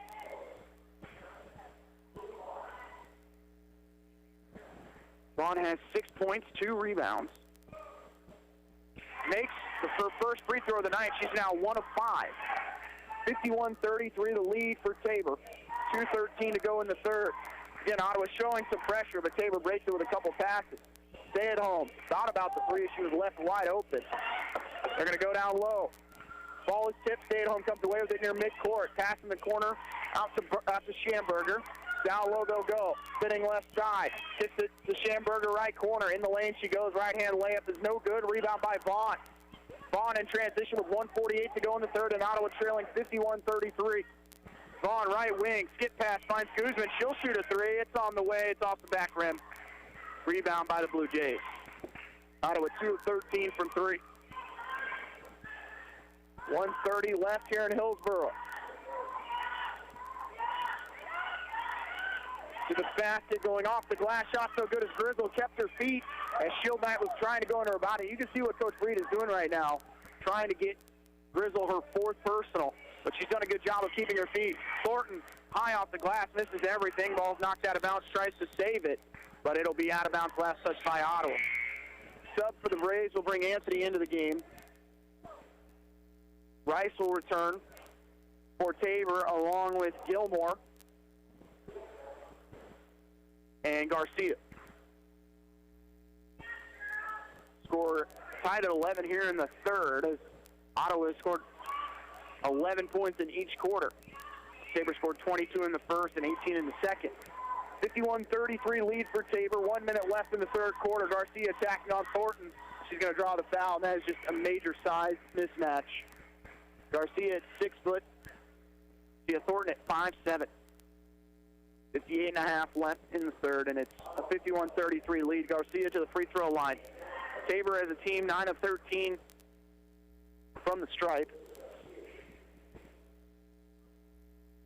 Vaughn has 6 points, 2 rebounds. Makes the first free throw of the night. She's now 1 of 5. 51-33 the lead for Tabor. 2:13 to go in the third. Again, Ottawa showing some pressure, but Tabor breaks it with a couple passes. Stay at home. Thought about the three. She was left wide open. They're going to go down low. Ball is tipped. Stay at home comes away with it near midcourt. Pass in the corner out to Schamberger. Down low they'll go. Sitting left side. Hits it to Schamberger right corner. In the lane she goes. Right-hand layup is no good. Rebound by Vaughn. Vaughn in transition with 1:48 to go in the third, and Ottawa trailing 51-33. Vaughn right wing. Skip pass finds Guzman. She'll shoot a 3. It's on the way. It's off the back rim. Rebound by the Blue Jays. Ottawa 2 of 13 from 3. 1:30 left here in Hillsboro. To the basket, going off the glass. Shot so good as Grizzle kept her feet as Shield Knight was trying to go into her body. You can see what Coach Breed is doing right now, trying to get Grizzle her 4th personal. But she's done a good job of keeping her feet. Thornton, high off the glass, misses everything. Ball's knocked out of bounds, tries to save it, but it'll be out of bounds. Last touch by Ottawa. Sub for the Braves will bring Anthony into the game. Rice will return for Tabor along with Gilmore and Garcia. Score tied at 11 here in the third as Ottawa has scored 11 points in each quarter. Tabor scored 22 in the first and 18 in the second. 51-33 lead for Tabor. 1 minute left in the third quarter. Garcia attacking on Thornton. She's going to draw the foul, and that is just a major size mismatch. Garcia at 6 foot. Tia Thornton at 5'7". 58.5 left in the third, and it's a 51-33 lead. Garcia to the free throw line. Tabor as a team, 9 of 13 from the stripe.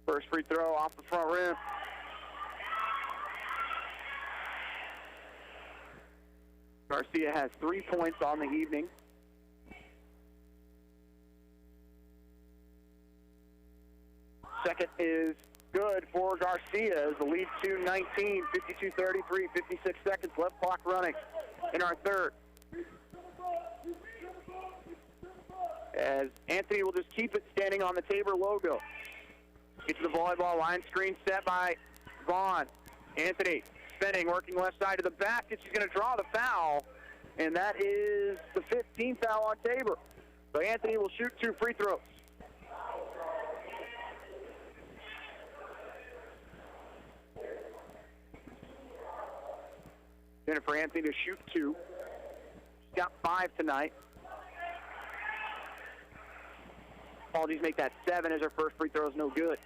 First free throw off the front rim. Garcia has 3 points on the evening. Second is good for Garcia as the lead to 19, 52-33, 56 seconds left, clock running in our third. As Anthony will just keep it standing on the Tabor logo. Get to the volleyball line, screen set by Vaughn. Anthony defending, working left side to the basket. She's going to draw the foul, and that is the 15th foul on Tabor. So Anthony will shoot 2 free throws. Jennifer Anthony to shoot 2. She's got 5 tonight. Apologies, make that 7 as her first free throw is no good.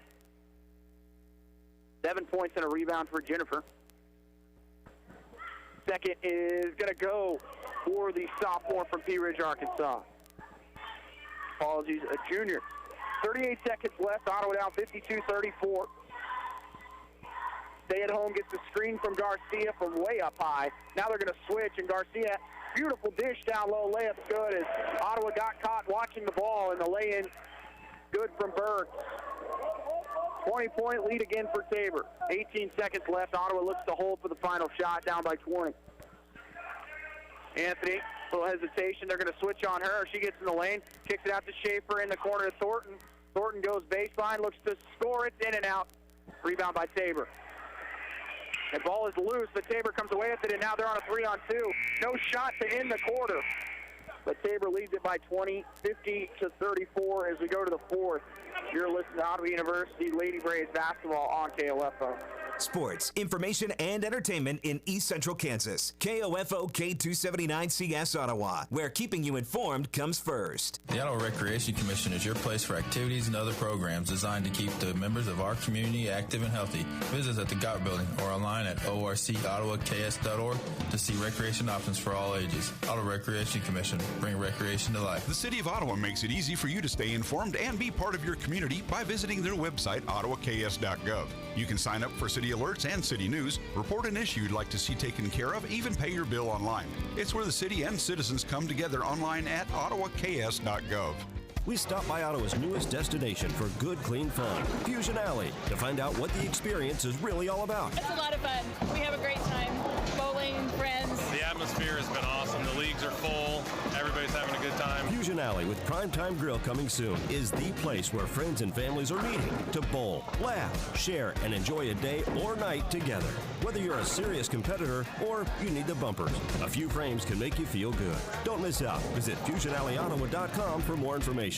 7 points and a rebound for Jennifer. Second is going to go for the sophomore from Pea Ridge, Arkansas. Apologies, a junior. 38 seconds left. Ottawa down 52-34. Stay at home gets the screen from Garcia from way up high. Now they're going to switch, and Garcia, beautiful dish down low. Layup's good as Ottawa got caught watching the ball, and the lay-in good from Burns. 20-point lead again for Tabor. 18 seconds left. Ottawa looks to hold for the final shot, down by 20. Anthony, little hesitation. They're going to switch on her. She gets in the lane, kicks it out to Schaefer in the corner to Thornton. Thornton goes baseline, looks to score it, in and out. Rebound by Tabor. The ball is loose, but Tabor comes away with it, and now they're on a 3-on-2. No shot to end the quarter. But Tabor leads it by 20, 50-34 as we go to the fourth. You're listening to Ottawa University Lady Braves basketball on KOFO. Sports, information, and entertainment in East Central Kansas. KOFO K279CS Ottawa, where keeping you informed comes first. The Ottawa Recreation Commission is your place for activities and other programs designed to keep the members of our community active and healthy. Visit us at the Gott Building or online at orcottawas.org to see recreation options for all ages. Ottawa Recreation Commission, bring recreation to life. The City of Ottawa makes it easy for you to stay informed and be part of your community by visiting their website, ottawaks.gov. You can sign up for city alerts and city news, report an issue you'd like to see taken care of, even pay your bill online. It's where the city and citizens come together online at ottawaks.gov. We stop by Ottawa's newest destination for good, clean fun, Fusion Alley, to find out what the experience is really all about. It's a lot of fun. We have a great time. Bowling, friends. The atmosphere has been awesome. The leagues are full. Everybody's having a good time. Fusion Alley with Primetime Grill coming soon is the place where friends and families are meeting to bowl, laugh, share, and enjoy a day or night together. Whether you're a serious competitor or you need the bumpers, a few frames can make you feel good. Don't miss out. Visit FusionAlleyOttawa.com for more information.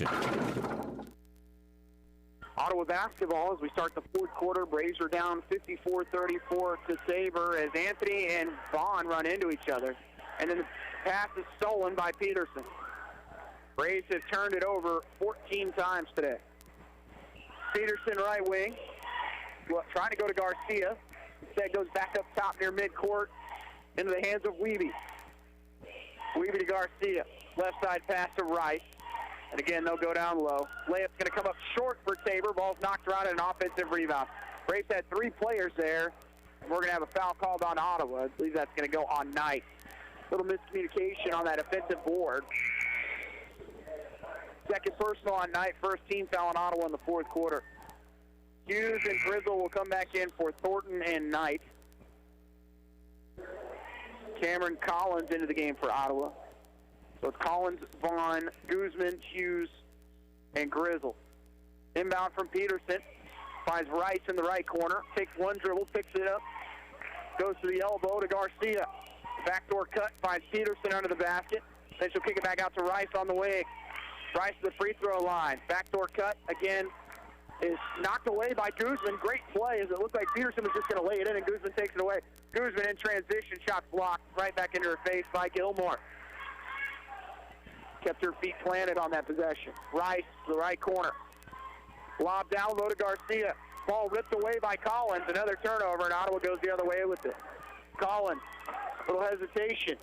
Ottawa basketball as we start the fourth quarter. Braves are down 54-34 to Tabor as Anthony and Vaughn run into each other. And then the pass is stolen by Peterson. Braves have turned it over 14 times today. Peterson right wing, trying to go to Garcia. Instead goes back up top near midcourt into the hands of Wiebe. Wiebe to Garcia. Left side pass to Rice. And again, they'll go down low. Layup's going to come up short for Tabor. Ball's knocked around and an offensive rebound. Braves had 3 players there. And we're going to have a foul called on Ottawa. I believe that's going to go on Knight. Little miscommunication on that offensive board. Second personal on Knight. First team foul on Ottawa in the fourth quarter. Hughes and Grizzle will come back in for Thornton and Knight. Cameron Collins into the game for Ottawa. So it's Collins, Vaughn, Guzman, Hughes, and Grizzle. Inbound from Peterson. Finds Rice in the right corner. Takes one dribble, picks it up. Goes to the elbow to Garcia. Backdoor cut, finds Peterson under the basket. Then she'll kick it back out to Rice on the wing. Rice to the free throw line. Backdoor cut, again, is knocked away by Guzman. Great play as it looked like Peterson was just going to lay it in, and Guzman takes it away. Guzman in transition, shot blocked right back into her face by Gilmore. Kept her feet planted on that possession. Rice to the right corner. Lob down low to Garcia. Ball ripped away by Collins. Another turnover, and Ottawa goes the other way with it. Collins, little hesitation.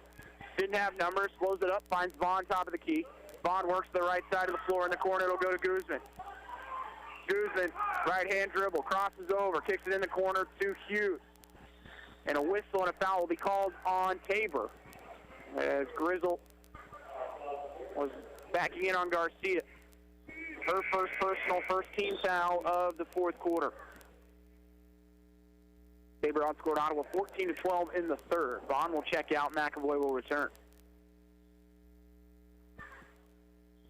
Didn't have numbers, slows it up, finds Vaughn top of the key. Vaughn works to the right side of the floor in the corner. It'll go to Guzman. Guzman, right-hand dribble, crosses over, kicks it in the corner to Hughes. And a whistle and a foul will be called on Tabor as Grizzle was backing in on Garcia. Her first personal, first team foul of the fourth quarter. Tabor outscored Ottawa 14-12 in the third. Vaughn will check out. McAvoy will return.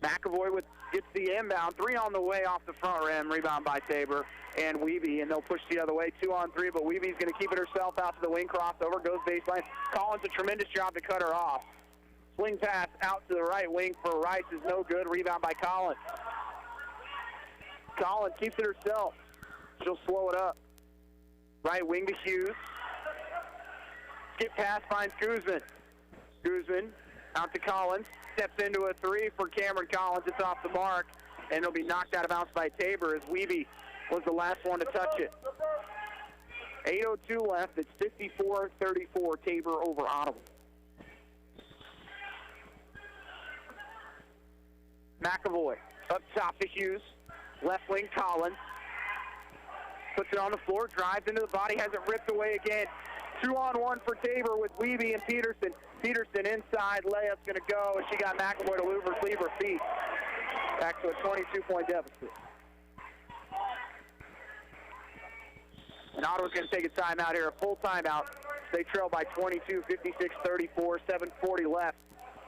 McAvoy with gets the inbound. 3 on the way off the front rim. Rebound by Tabor and Wiebe, and they'll push the other way. 2 on 3, but Weebe's going to keep it herself out to the wing. Crossover, goes baseline. Collins, a tremendous job to cut her off. Swing pass out to the right wing for Rice is no good. Rebound by Collins. Collins keeps it herself. She'll slow it up. Right wing to Hughes. Skip pass finds Guzman. Guzman out to Collins. Steps into a 3 for Cameron Collins. It's off the mark, and it'll be knocked out of bounds by Tabor as Wiebe was the last one to touch it. 8:02 left. It's 54-34 Tabor over Ottawa. McAvoy up top to Hughes. Left wing Collins. Puts it on the floor, drives into the body, has it ripped away again. 2-on-1 for Tabor with Wiebe and Peterson. Peterson inside, layup's going to go, and she got McAvoy to leave her feet. Back to a 22-point deficit. And Ottawa's going to take a timeout here, a full timeout. They trail by 22, 56-34, 7:40 left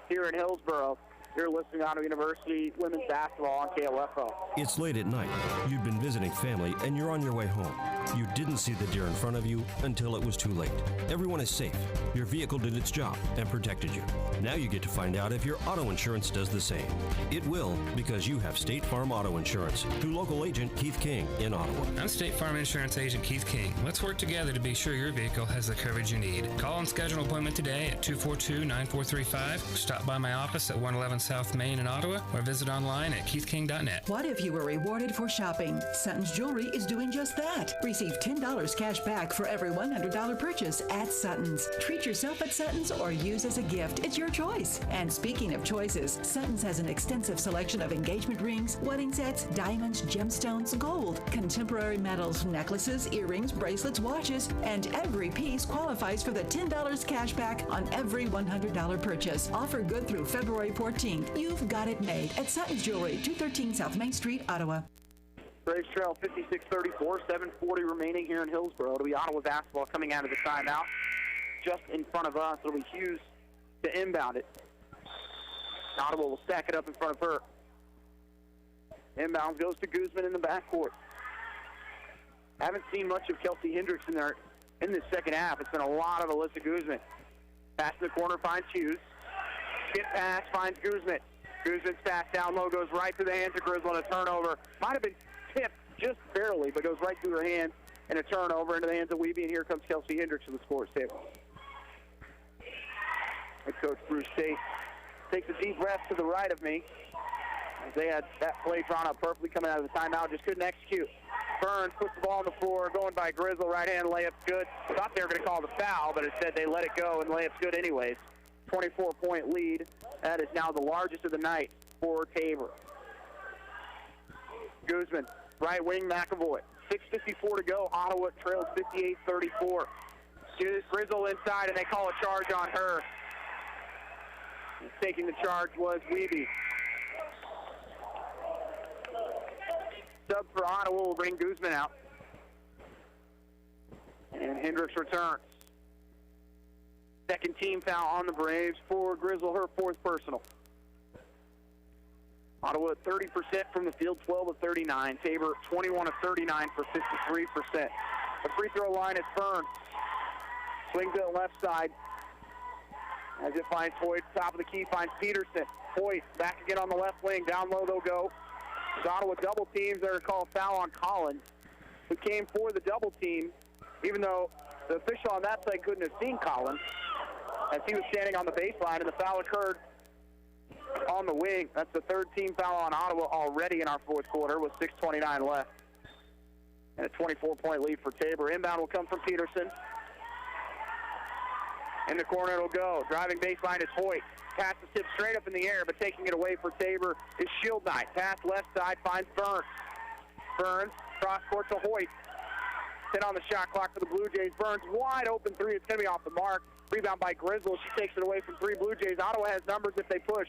here in Hillsboro. You're listening to Ottawa University Women's Basketball on KOFO. It's late at night. You've been visiting family and you're on your way home. You didn't see the deer in front of you until it was too late. Everyone is safe. Your vehicle did its job and protected you. Now you get to find out if your auto insurance does the same. It will, because you have State Farm Auto Insurance through local agent Keith King in Ottawa. I'm State Farm Insurance Agent Keith King. Let's work together to be sure your vehicle has the coverage you need. Call and schedule an appointment today at 242-9435. Stop by my office at 111 South Main in Ottawa, or visit online at keithking.net. What if you were rewarded for shopping? Sutton's Jewelry is doing just that. Receive $10 cash back for every $100 purchase at Sutton's. Treat yourself at Sutton's or use as a gift. It's your choice. And speaking of choices, Sutton's has an extensive selection of engagement rings, wedding sets, diamonds, gemstones, gold, contemporary metals, necklaces, earrings, bracelets, watches, and every piece qualifies for the $10 cash back on every $100 purchase. Offer good through February 14th. You've got it made at Sutton's Jewelry, 213 South Main Street, Ottawa. Braves trail 56-34, 7:40 remaining here in Hillsboro. It'll be Ottawa basketball coming out of the timeout. Just in front of us, it'll be Hughes to inbound it. Ottawa will stack it up in front of her. Inbound goes to Guzman in the backcourt. Haven't seen much of Kelsey Hendricks in there in this second half. It's been a lot of Alyssa Guzman. Pass in the corner finds Hughes. Skip pass finds Guzman. Guzman's pass down low goes right through the hands of Grizzle, and a turnover. Might have been tipped just barely, but goes right through her hands, and a turnover into the hands of Wiebe, and here comes Kelsey Hendricks to the scores table. Head coach Bruce Tate takes a deep breath to the right of me. They had that play drawn up perfectly coming out of the timeout, just couldn't execute. Burns puts the ball on the floor, going by Grizzle, right hand layup's good. Thought they were going to call the foul, but instead they let it go, and layup's good anyways. 24-point lead. That is now the largest of the night for Tabor. Guzman, right wing McAvoy. 6:54 to go. Ottawa trails 58-34. Grizzle inside, and they call a charge on her. Taking the charge was Wiebe. Sub for Ottawa will bring Guzman out. And Hendricks returns. Second team foul on the Braves for Grizzle, her fourth personal. Ottawa at 30% from the field, 12 of 39. Tabor 21 of 39 for 53%. The free throw line is Burns. Swings it left side. As it finds Hoyt, top of the key, finds Peterson. Hoyt back again on the left wing. Down low they'll go. Ottawa double teams. They're called foul on Collins, who came for the double team, even though the official on that side couldn't have seen Collins, as he was standing on the baseline, and the foul occurred on the wing. That's the third team foul on Ottawa already in our fourth quarter with 6:29 left. And a 24-point lead for Tabor. Inbound will come from Peterson. In the corner it'll go. Driving baseline is Hoyt. Pass is tipped straight up in the air, but taking it away for Tabor is Shield Knight. Pass left side finds Burns. Burns, cross court to Hoyt. 10 on the shot clock for the Blue Jays. Burns, wide open three. It's going to be off the mark. Rebound by Grizzle. She takes it away from three Blue Jays. Ottawa has numbers if they push.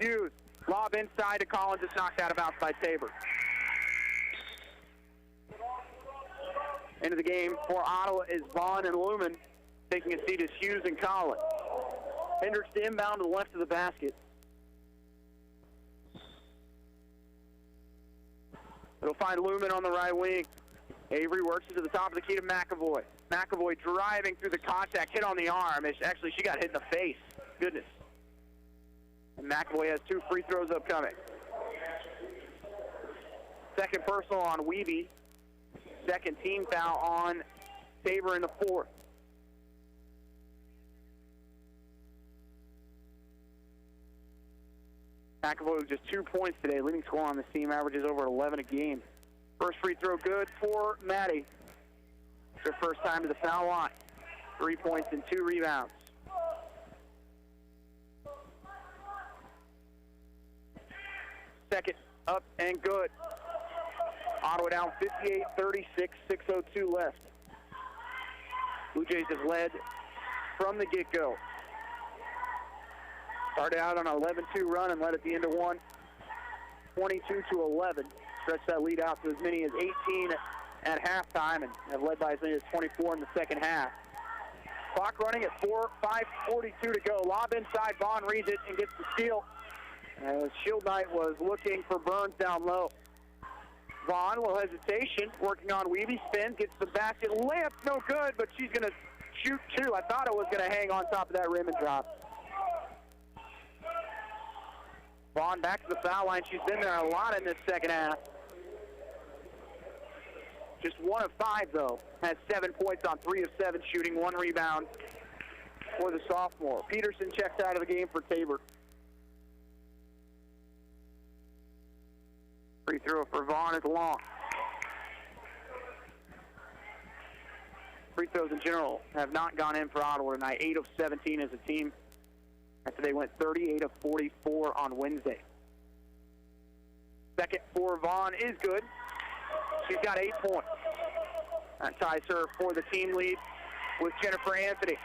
Hughes, lob inside to Collins. It's knocked out of bounds by Tabor. Into the game for Ottawa is Vaughn and Lumen. Taking a seat is Hughes and Collins. Hendricks to inbound to the left of the basket. They'll find Lumen on the right wing. Avery works it to the top of the key to McAvoy. McAvoy driving through the contact, hit on the arm. Actually, she got hit in the face. Goodness. And McAvoy has 2 free throws upcoming. Second personal on Wiebe. Second team foul on Tabor in the 4th. McAvoy with just 2 points today. Leading scorer on this team, averages over 11 a game. First free throw good for Maddie. It's her first time to the foul line. 3 points and 2 rebounds. Second up and good. Ottawa down 58-36, 6:02 left. Blue Jays have led from the get-go. Started out on an 11-2 run and led at the end of one, 22-11. Stretched that lead out to as many as 18 at halftime and have led by as many as 24 in the second half. Clock running at 5:42 to go. Lob inside, Vaughn reads it and gets the steal. As Shield Knight was looking for Burns down low. Vaughn, a little hesitation, working on Wiebe, spins, gets the basket, layup no good, but she's going to shoot 2. I thought it was going to hang on top of that rim and drop. Vaughn back to the foul line. She's been there a lot in this second half. Just 1 of 5, though. Has 7 points on 3 of 7 shooting, 1 rebound for the sophomore. Peterson checks out of the game for Tabor. Free throw for Vaughn is long. Free throws in general have not gone in for Ottawa tonight. 8 of 17 as a team. After they went 38 of 44 on Wednesday. Second for Vaughn is good. She's got 8 points. That ties her for the team lead with Jennifer Anthony.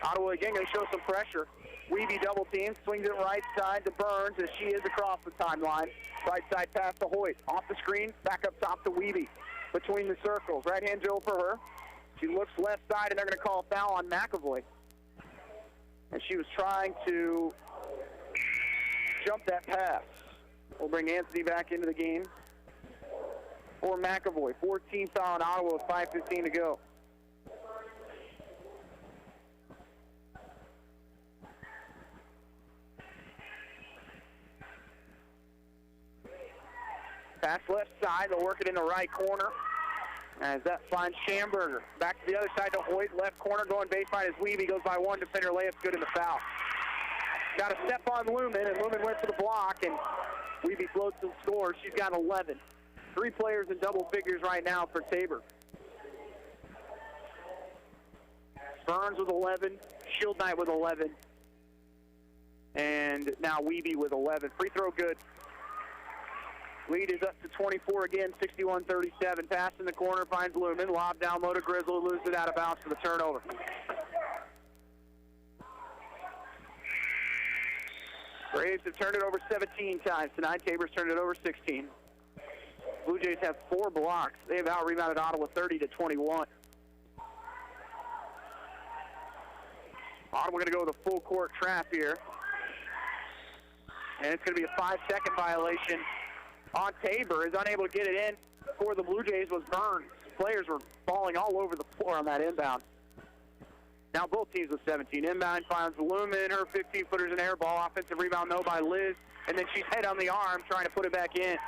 Ottawa again going to show some pressure. Wiebe double team, swings it right side to Burns as she is across the timeline. Right side pass to Hoyt. Off the screen, back up top to Wiebe. Between the circles. Right hand drill for her. She looks left side and they're going to call a foul on McAvoy. And she was trying to jump that pass. We'll bring Anthony back into the game for McAvoy. 14th foul in Ottawa with 5:15 to go. Pass left side, they'll work it in the right corner. As that finds Schamberger. Back to the other side to Hoyt, left corner going baseline as Wiebe goes by 1 defender, layup's good in the foul. Got a step on Lumen, and Lumen went for the block, and Wiebe floats and scores. She's got 11. 3 players in double figures right now for Tabor. Burns with 11, Shield Knight with 11, and now Wiebe with 11. Free throw good. Lead is up to 24 again, 61-37. Pass in the corner, finds Lumen. Lob down low to Grizzle, loses it out of bounds for the turnover. Braves have turned it over 17 times tonight. Tabor's turned it over 16. Blue Jays have 4 blocks. They have out-rebounded Ottawa 30-21. Ottawa going to go with a full court trap here. And it's going to be a 5-second violation on Tabor. Is unable to get it in for the Blue Jays was Burns. Players were falling all over the floor on that inbound. Now both teams with 17. Inbound finds Lumen. Her 15-footer's an air ball. Offensive rebound, though, by Liz. And then she's head on the arm trying to put it back in.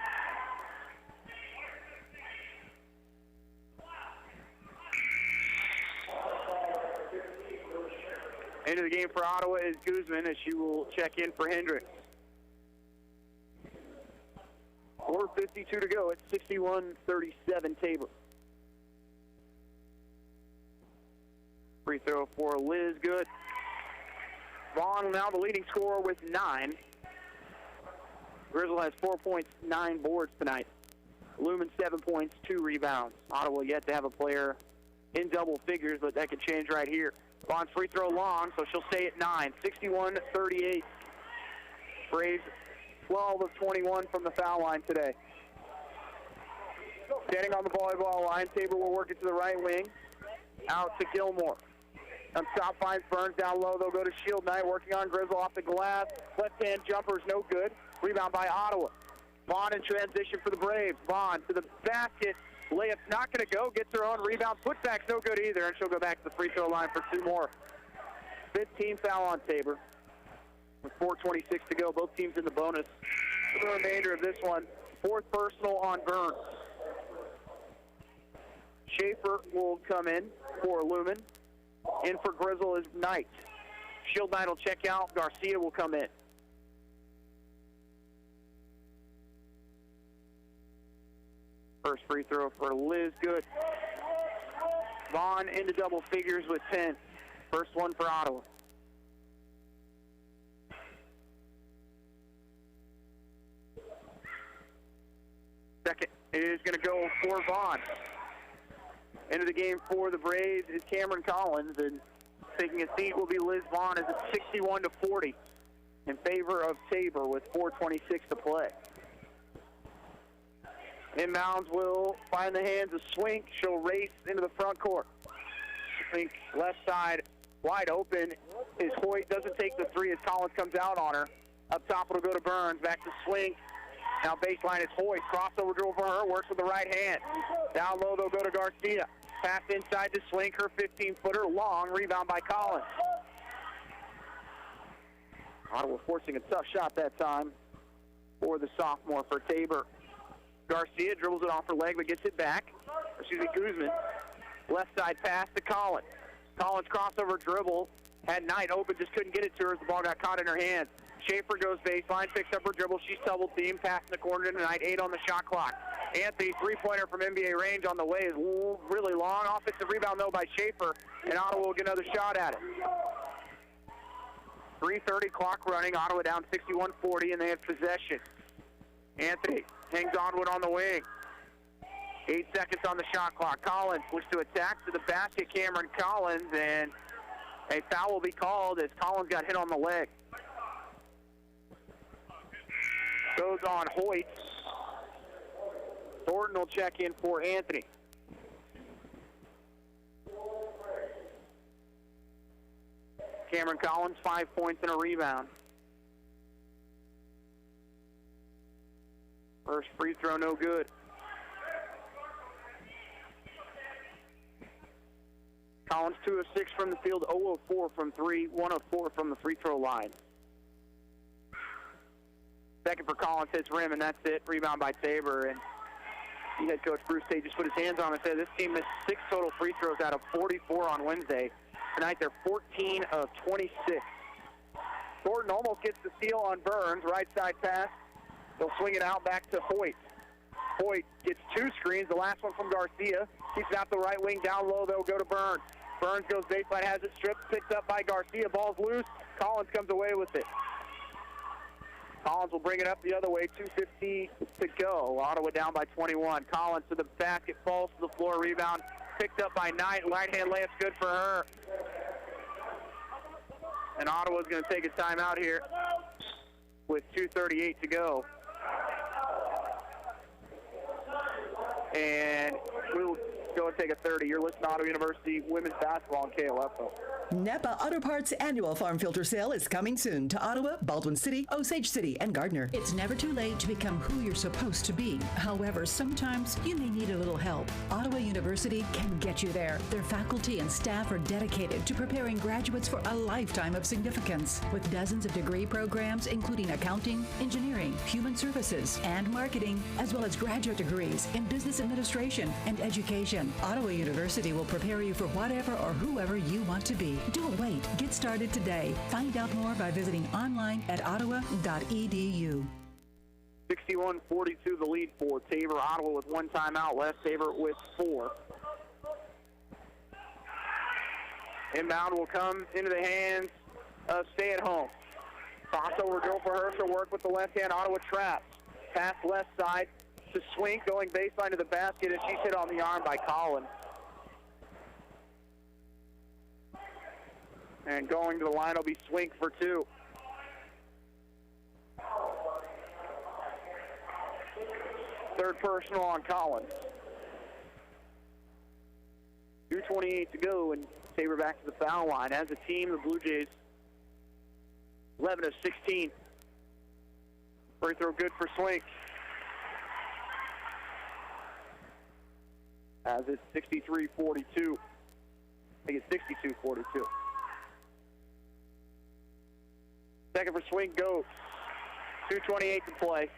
Into the game for Ottawa is Guzman as she will check in for Hendricks. 4:52 to go. It's 61-37 Tabor. Free throw for Liz, good. Vaughn now the leading scorer with 9. Grizzle has 4 points, 9 boards tonight. Lumen 7 points, 2 rebounds. Ottawa yet to have a player in double figures, but that could change right here. Vaughn's free throw long, so she'll stay at 9. 61-38. Braves 12 of 21 from the foul line today. Standing on the volleyball line, Tabor will work it to the right wing. Out to Gilmore. On top finds Burns down low. They'll go to Shield Knight, working on Grizzle off the glass. Left-hand jumper's no good. Rebound by Ottawa. Vaughn in transition for the Braves. Vaughn to the basket. Layup's not going to go. Gets her own rebound. Putback's no good either, and she'll go back to the free throw line for 2 more. 15 foul on Tabor. With 4:26 to go, both teams in the bonus. For the remainder of this one, 4th personal on Burns. Schaefer will come in for Lumen. In for Grizzle is Knight. Shield Knight will check out. Garcia will come in. First free throw for Liz, good. Vaughn into double figures with 10. First one for Ottawa. Second is going to go for Vaughn. Into the game for the Braves is Cameron Collins, and taking a seat will be Liz Vaughn as it's 61-40 in favor of Tabor with 4:26 to play. Inbounds will find the hands of Swink. She'll race into the front court. Swink left side wide open is Hoyt. Doesn't take the 3 as Collins comes out on her. Up top it'll go to Burns. Back to Swink. Now baseline is Hoyt. Crossover dribble for her. Works with the right hand. Down low they'll go to Garcia. Pass inside to Swink. Her 15-footer long. Rebound by Collins. Ottawa forcing a tough shot that time for the sophomore for Tabor. Garcia dribbles it off her leg, but gets it back. Guzman. Left side pass to Collins. Collins crossover dribble. Had Knight open, just couldn't get it to her as the ball got caught in her hands. Schaefer goes baseline, picks up her dribble. She's double team, pass in the corner to Knight. 8 on the shot clock. Anthony, 3-pointer from NBA range on the way, is really long. Offensive rebound, though, by Schaefer, and Ottawa will get another shot at it. 3:30 clock running. Ottawa down 61-40, and they have possession. Anthony hangs onward on the wing. 8 seconds on the shot clock. Collins looks to attack to the basket. Cameron Collins, and a foul will be called as Collins got hit on the leg. Goes on Hoyt. Thornton will check in for Anthony. Cameron Collins, 5 points and a rebound. First free throw, no good. Collins 2 of 6 from the field, 0 of 4 from 3, 1 of 4 from the free throw line. Second for Collins, hits rim, and that's it. Rebound by Tabor, and head coach Bruce Tate just put his hands on it and said this team missed 6 total free throws out of 44 on Wednesday. Tonight they're 14 of 26. Thornton almost gets the steal on Burns. Right side pass. They'll swing it out back to Hoyt. Hoyt gets 2 screens. The last one from Garcia. Keeps it out the right wing. Down low, they'll go to Burns. Burns goes baseline, has it stripped, picked up by Garcia. Ball's loose. Collins comes away with it. Collins will bring it up the other way. 2:50 to go. Ottawa down by 21. Collins to the basket, falls to the floor. Rebound picked up by Knight. Right hand layup's good for her. And Ottawa's going to take a timeout here with 2:38 to go. And we'll go and take a 30. You're listening to Ottawa University Women's Basketball on KOFO. Napa Auto Parts annual farm filter sale is coming soon to Ottawa, Baldwin City, Osage City, and Gardner. It's never too late to become who you're supposed to be. However, sometimes you may need a little help. Ottawa University can get you there. Their faculty and staff are dedicated to preparing graduates for a lifetime of significance. With dozens of degree programs, including accounting, engineering, human services, and marketing, as well as graduate degrees in business administration and education, Ottawa University will prepare you for whatever or whoever you want to be. Don't wait. Get started today. Find out more by visiting online at ottawa.edu. 61-42 the lead for Tabor. Ottawa with 1 timeout left. Tabor with 4. Inbound will come into the hands of Stay at Home. Crossover drill for her. She'll work with the left hand. Ottawa traps. Pass left side to Swink, going baseline to the basket, and she's hit on the arm by Collins. And going to the line will be Swink for 2. Third personal on Collins. 2:28 to go, and Tabor back to the foul line. As a team, the Blue Jays 11 of 16. Free throw good for Swink. as it's 63-42. I think it's 62-42. Second for swing goes. 2:28 to play.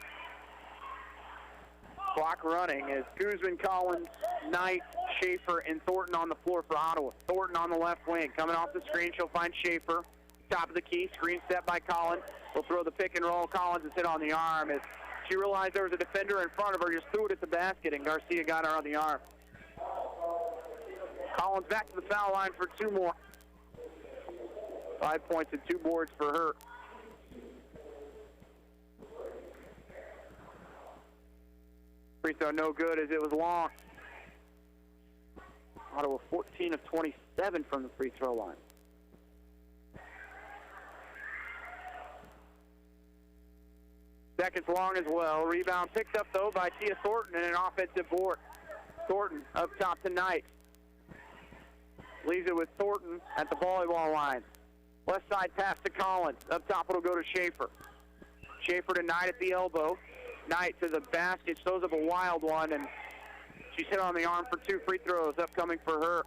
Clock running as Guzman, Collins, Knight, Schaefer, and Thornton on the floor for Ottawa. Thornton on the left wing. Coming off the screen, she'll find Schaefer. Top of the key, screen set by Collins. Will throw the pick and roll. Collins is hit on the arm as she realized there was a defender in front of her, just threw it at the basket, and Garcia got her on the arm. Collins back to the foul line for 2 more. 5 points and 2 boards for her. Free throw no good as it was long. Ottawa 14 of 27 from the free throw line. Seconds long as well. Rebound picked up, though, by Tia Thornton and an offensive board. Thornton up top to Knight. Leaves it with Thornton at the volleyball line. Left side pass to Collins. Up top it'll go to Schaefer. Schaefer to Knight at the elbow. Knight to the basket, throws up a wild one, and she's hit on the arm for 2 free throws upcoming for her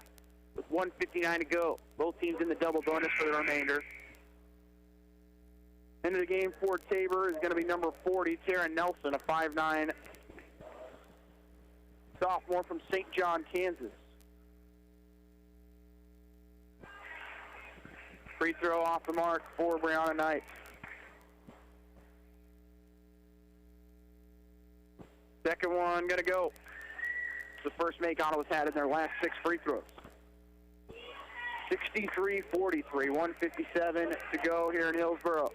with 1:59 to go. Both teams in the double bonus for the remainder. End of the game for Tabor is going to be number 40, Taryn Nelson, a 5'9" sophomore from St. John, Kansas. Free throw off the mark for Brianna Knight. Second one going to go. It's the first make Ottawa's had in their last 6 free throws. 63-43, 1:57 to go here in Hillsborough.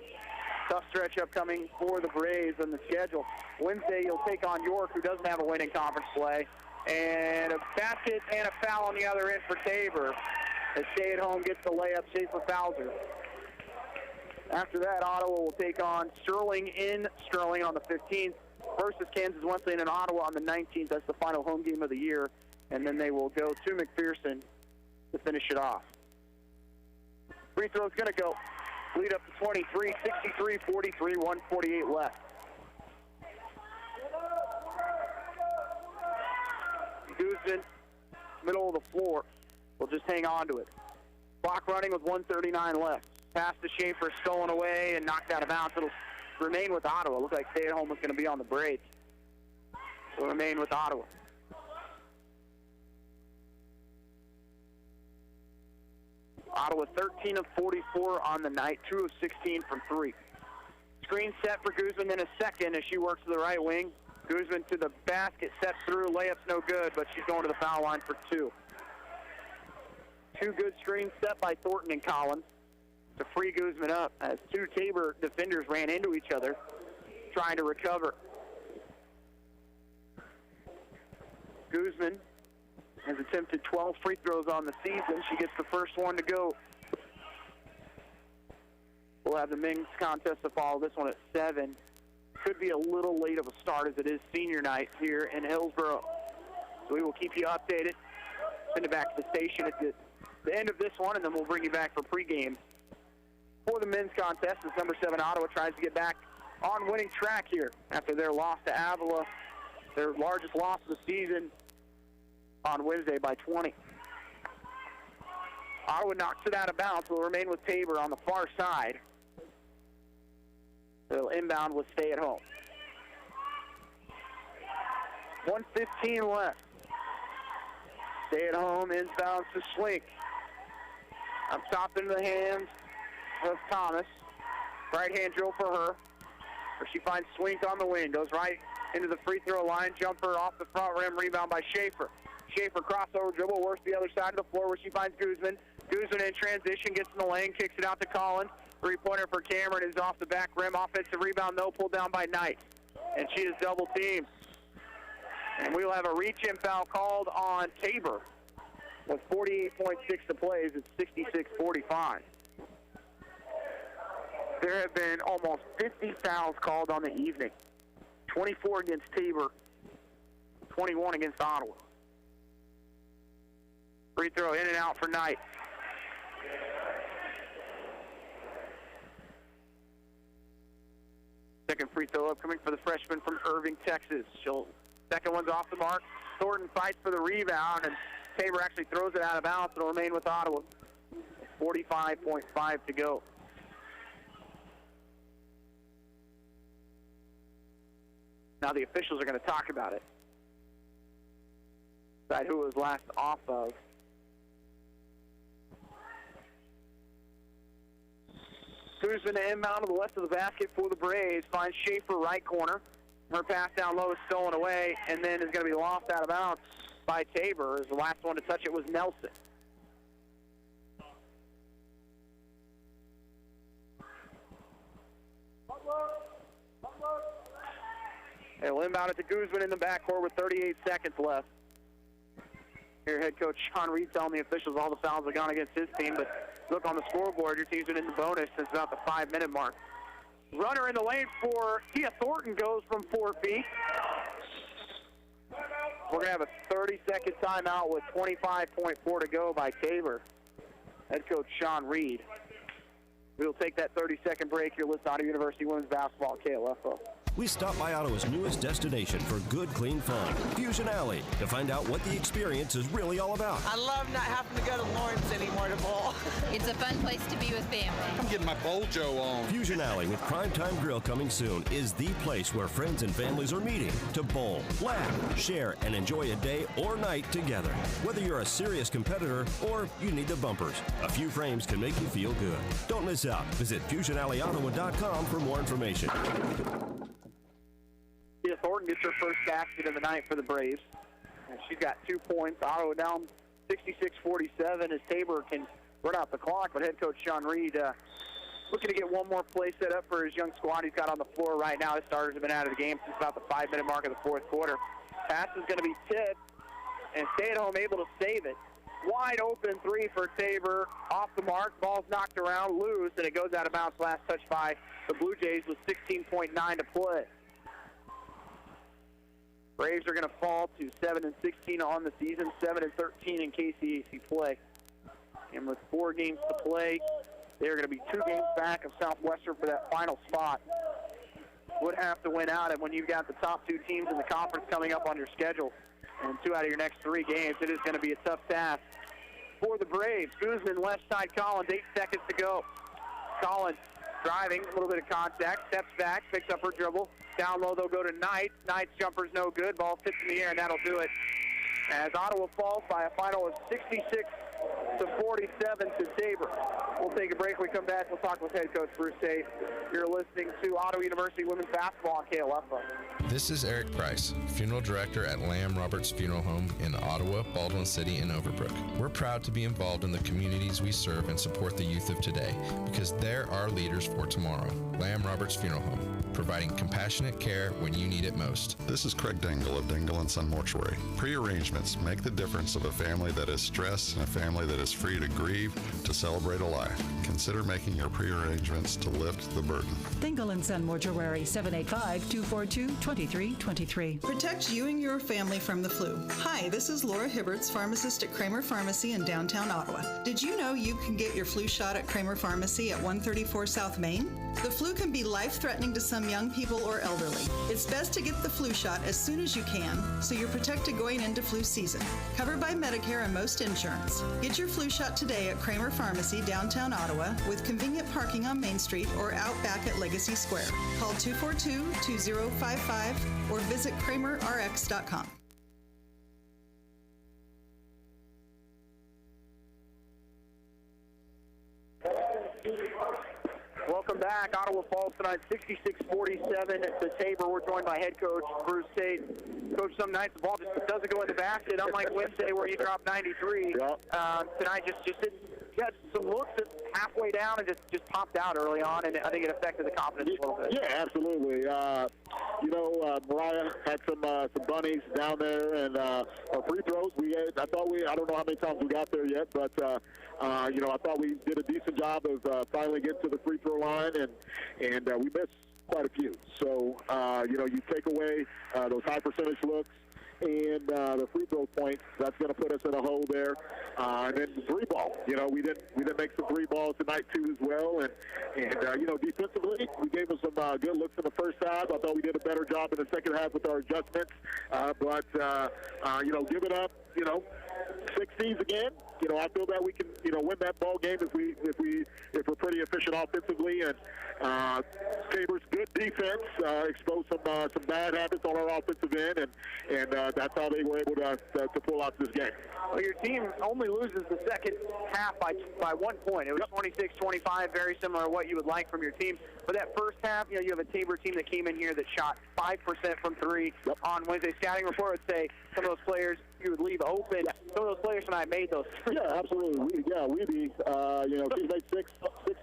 Tough stretch upcoming for the Braves on the schedule. Wednesday, you'll take on York, who doesn't have a win in conference play. And a basket and a foul on the other end for Tabor. As stay-at-home gets the layup, Schaefer fouls her. After that, Ottawa will take on Sterling in Sterling on the 15th. Versus Kansas Wesleyan and Ottawa on the 19th. That's the final home game of the year. And then they will go to McPherson to finish it off. Free throw's going to go. Lead up to 23, 63-43, 1:48 left. Guzman, middle of the floor, will just hang on to it. Clock running with 1:39 left. Pass to Schaefer, stolen away and knocked out of bounds. It'll remain with Ottawa. Looks like stay-at-home was going to be on the break. Will remain with Ottawa. Ottawa 13 of 44 on the night, 2 of 16 from 3. Screen set for Guzman in a second as she works to the right wing. Guzman to the basket, steps through, layup's no good, but she's going to the foul line for 2. 2 good screens set by Thornton and Collins to free Guzman up as 2 Tabor defenders ran into each other trying to recover. Guzman has attempted 12 free throws on the season. She gets the first one to go. We'll have the men's contest to follow, this one at 7. Could be a little late of a start as it is senior night here in Hillsborough. So we will keep you updated. Send it back to the station at the end of this one, and then we'll bring you back for pregame. For the men's contest, as number 7 Ottawa tries to get back on winning track here after their loss to Avila, their largest loss of the season on Wednesday by 20. Ottawa knocks it out of bounds. Will remain with Tabor on the far side. They'll inbound with stay at home. 1:15 left. Stay at home, inbounds to Slink. Up top into the hands of Thomas. Right hand drill for her. Where she finds Swink on the wing. Goes right into the free throw line. Jumper off the front rim. Rebound by Schaefer. Schaefer crossover dribble. Works the other side of the floor where she finds Guzman. Guzman in transition. Gets in the lane. Kicks it out to Collins. Three-pointer for Cameron is off the back rim. Offensive rebound, though, pulled down by Knight. And she is double teamed. And we will have a reach-in foul called on Tabor. With 48.6 to play, it's 66-45. There have been almost 50 fouls called on the evening. 24 against Tabor, 21 against Ottawa. Free throw in and out for Knight. Second free throw upcoming for the freshman from Irving, Texas. Second one's off the mark. Thornton fights for the rebound, and Tabor actually throws it out of bounds. It'll remain with Ottawa. 45.5 to go. Now the officials are going to talk about it. Decide who it was last off of. Guzman to inbound to the left of the basket for the Braves. Finds Schaefer right corner. Her pass down low is stolen away, and then is going to be lost out of bounds by Tabor. As the last one to touch it was Nelson. They'll inbound it to Guzman in the backcourt with 38 seconds left. Here, head coach Sean Reed telling the officials all the fouls have gone against his team, but look on the scoreboard, your team's been in the bonus since about the 5-minute mark. Runner in the lane for Tia Thornton goes from 4 feet. We're going to have a 30-second timeout with 25.4 to go by Tabor. Head coach Sean Reed. We'll take that 30-second break. You're listening to Ottawa University Women's Basketball at KLFO. We stop by Ottawa's newest destination for good, clean fun, Fusion Alley, to find out what the experience is really all about. I love not having to go to Lawrence anymore to bowl. It's a fun place to be with family. I'm getting my Bojo on. Fusion Alley with Primetime Grill coming soon is the place where friends and families are meeting to bowl, laugh, share, and enjoy a day or night together. Whether you're a serious competitor or you need the bumpers, a few frames can make you feel good. Don't miss out. Visit FusionAlleyOttawa.com for more information. Tia Thornton gets her first basket of the night for the Braves. And she's got 2 points. Ottawa down 66-47 as Tabor can run out the clock. But head coach Sean Reed looking to get one more play set up for his young squad he's got on the floor right now. His starters have been out of the game since about the 5-minute mark of the fourth quarter. Pass is going to be tipped, and Stay at Home able to save it. Wide open three for Tabor. Off the mark. Ball's knocked around, loose, and it goes out of bounds. Last touch by the Blue Jays with 16.9 to play. Braves are going to fall to 7-16 on the season, 7-13 in KCAC play. And with 4 games to play, they're going to be 2 games back of Southwestern for that final spot. Would have to win out, and when you've got the top 2 teams in the conference coming up on your schedule, and 2 out of your next 3 games, it is going to be a tough task for the Braves. Guzman, left side Collins, 8 seconds to go. Collins driving, a little bit of contact, steps back, picks up her dribble. Down low, they'll go to Knight. Knight's jumper's no good. Ball tipped in the air, and that'll do it. As Ottawa falls by a final of 66-47 to Tabor. We'll take a break. When we come back, we'll talk with head coach Bruce Tate. You're listening to Ottawa University Women's Basketball on KLFO. This is Eric Price, funeral director at Lamb Roberts Funeral Home in Ottawa, Baldwin City, and Overbrook. We're proud to be involved in the communities we serve and support the youth of today because they're our leaders for tomorrow. Lamb Roberts Funeral Home, providing compassionate care when you need it most. This is Craig Dingle of Dingle & Son Mortuary. Pre-arrangements make the difference of a family that is stressed and a family that is free to grieve, to celebrate a life. Consider making your pre-arrangements to lift the burden. Dingle & Son Mortuary, 785-242-2323. Protect you and your family from the flu. Hi, this is Laura Hibberts, pharmacist at Kramer Pharmacy in downtown Ottawa. Did you know you can get your flu shot at Kramer Pharmacy at 134 South Main? The flu can be life-threatening to some young people or elderly. It's best to get the flu shot as soon as you can so you're protected going into flu season. Covered by Medicare and most insurance. Get your flu shot today at Kramer Pharmacy, downtown Ottawa, with convenient parking on Main Street or out back at Legacy Square. Call 242-2055 or visit kramerrx.com. Welcome back. Ottawa falls tonight 66-47 to Tabor. We're joined by head coach Bruce Tate. Coach, some nights the ball just doesn't go in the basket, unlike Wednesday where you dropped 93. Tonight just didn't. You had some looks at halfway down and just popped out early on, and I think it affected the confidence a little bit. Yeah, absolutely. Mariah had some bunnies down there, and our free throws. I don't know how many times we got there yet, but I thought we did a decent job of finally getting to the free throw line, and we missed quite a few. So you take away those high percentage looks, and the free throw point. That's going to put us in a hole there. And then the three ball. You know, we didn't make some three balls tonight too as well. And you know, defensively, we gave them some good looks in the first half. I thought we did a better job in the second half with our adjustments. But you know, give it up. You know, 60s again. You know, I feel that we can, you know, win that ball game if we're pretty efficient offensively. And Tabor's good defense exposed some bad habits on our offensive end, and that's how they were able to pull out this game. Well, your team only loses the second half by 1 point. It was 26-25, very similar to what you would like from your team. But that first half, you know, you have a Tabor team that came in here that shot 5% from three on Wednesday. Scouting report would say some of those players you would leave open. Some of those players tonight made those. Yeah, absolutely. Weeby, you know, she's made six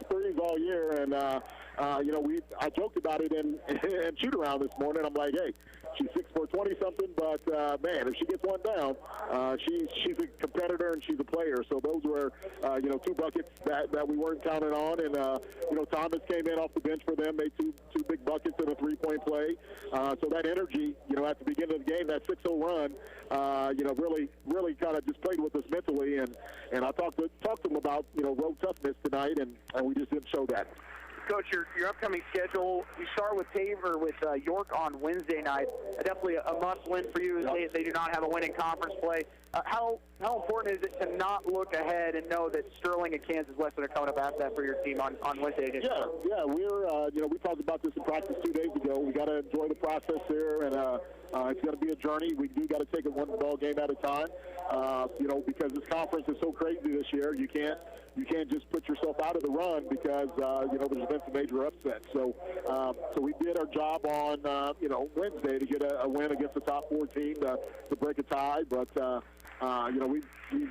threes all year, and you know, I joked about it in shoot around this morning. I'm like, hey, she's 6'4", 20-something, but man, if she gets one down, she's a competitor and she's a player. So those were you know, 2 buckets that we weren't counting on, and you know, Thomas came in off the bench for them, made two big buckets in a 3-point play. So that energy, you know, at the beginning of the game, that 6-0 run, you know, really kind of just played with us mentally, and I talked to them about, you know, road toughness tonight, and we just didn't show that. Coach, your upcoming schedule, you start with Tabor with York on Wednesday night. Definitely a must-win for you. They do not have a win in conference play. How important is it to not look ahead and know that Sterling and Kansas Western are coming up after that for your team on Wednesday? Yeah, we're you know, we talked about this in practice 2 days ago. We got to enjoy the process here, and it's going to be a journey. We do got to take it one ball game at a time. You know, because this conference is so crazy this year, you can't just put yourself out of the run because you know, there's been some major upsets. So we did our job on you know, Wednesday to get a win against the top 4 team to break a tie, but you know, we've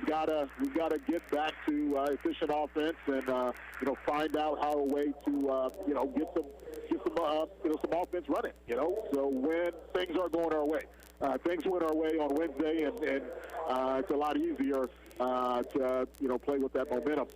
got to get back to efficient offense and you know, find out how a way to you know, get some you know, some offense running. You know, so when things are going our way, things went our way on Wednesday, and it's a lot easier to, you know, play with that momentum,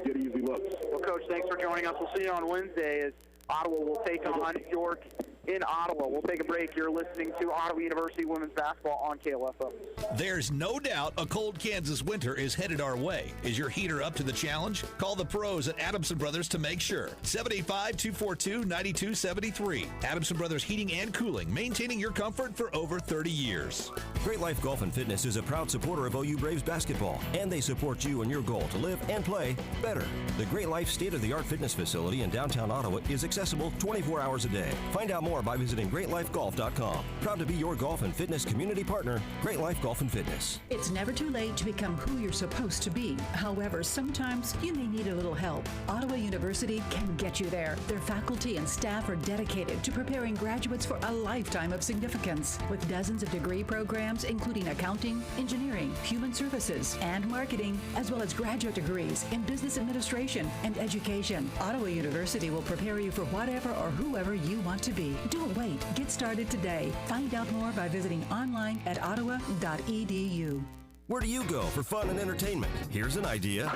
get easy looks. Well, Coach, thanks for joining us. We'll see you on Wednesday as Ottawa will take on York in Ottawa. We'll take a break. You're listening to Ottawa University Women's Basketball on KOFO. There's no doubt a cold Kansas winter is headed our way. Is your heater up to the challenge? Call the pros at Adamson Brothers to make sure. 785-242-9273. Adamson Brothers Heating and Cooling, maintaining your comfort for over 30 years. Great Life Golf and Fitness is a proud supporter of OU Braves basketball, and they support you in your goal to live and play better. The Great Life state-of-the-art fitness facility in downtown Ottawa is accessible 24 hours a day. Find out more by visiting greatlifegolf.com. Proud to be your golf and fitness community partner, Great Life Golf and Fitness. It's never too late to become who you're supposed to be. However, sometimes you may need a little help. Ottawa University can get you there. Their faculty and staff are dedicated to preparing graduates for a lifetime of significance. With dozens of degree programs, including accounting, engineering, human services, and marketing, as well as graduate degrees in business administration and education, Ottawa University will prepare you for whatever or whoever you want to be. Don't wait. Get started today. Find out more by visiting online at ottawa.edu. Where do you go for fun and entertainment? Here's an idea.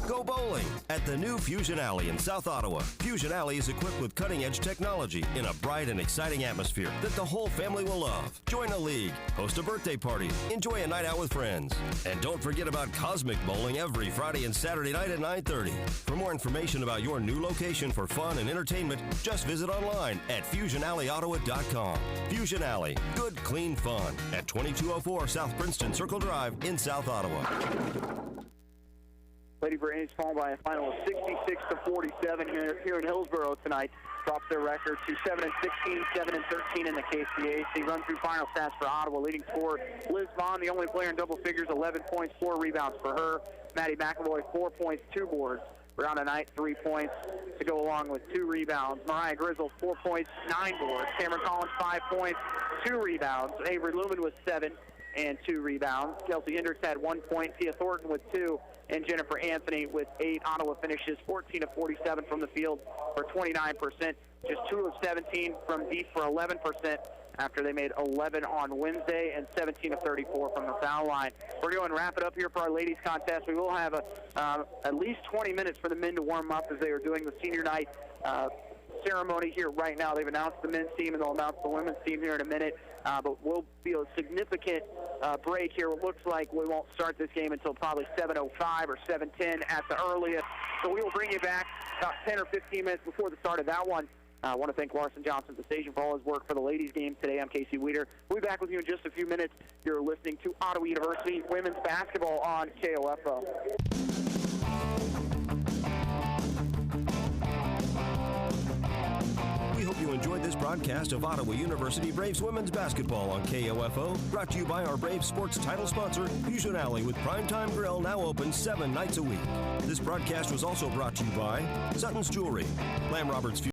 Go bowling at the new Fusion Alley in South Ottawa. Fusion Alley is equipped with cutting-edge technology in a bright and exciting atmosphere that the whole family will love. Join a league, host a birthday party, enjoy a night out with friends. And don't forget about Cosmic Bowling every Friday and Saturday night at 9:30. For more information about your new location for fun and entertainment, just visit online at FusionAlleyOttawa.com. Fusion Alley, good, clean fun at 2204 South Princeton Circle Drive in South Ottawa. Lady Braves fall by a final of 66-47 here in Hillsborough tonight. Drops their record to 7-16, 7-13 in the KCAC. Run through final stats for Ottawa. Leading scorer Liz Vaughn, the only player in double figures, 11 points, 4 rebounds for her. Maddie McAvoy, 4 points, 2 boards. Brianna Knight, 3 points to go along with 2 rebounds. Mariah Grizzle, 4 points, 9 boards. Cameron Collins, 5 points, 2 rebounds. Avery Lumen with 7 and 2 rebounds. Kelsey Hendricks had 1 point. Tia Thornton with 2. And Jennifer Anthony with 8. Ottawa finishes 14 of 47 from the field for 29%. Just 2 of 17 from deep for 11%. After they made 11 on Wednesday and 17 of 34 from the foul line. We're going to wrap it up here for our ladies contest. We will have at least 20 minutes for the men to warm up as they are doing the senior night ceremony here right now. They've announced the men's team and they'll announce the women's team here in a minute. but will be a significant break here. It looks like we won't start this game until probably 7:05 or 7:10 at the earliest. So we will bring you back about 10 or 15 minutes before the start of that one. I want to thank Larson Johnson at the station for all his work for the ladies' game today. I'm Casey Weeder. We'll be back with you in just a few minutes. You're listening to Ottawa University Women's Basketball on KOFO. We hope you enjoyed this broadcast of Ottawa University Braves Women's Basketball on KOFO, brought to you by our Braves Sports title sponsor, Fusion Alley, with Primetime Grill now open 7 nights a week. This broadcast was also brought to you by Sutton's Jewelry, Lamb Roberts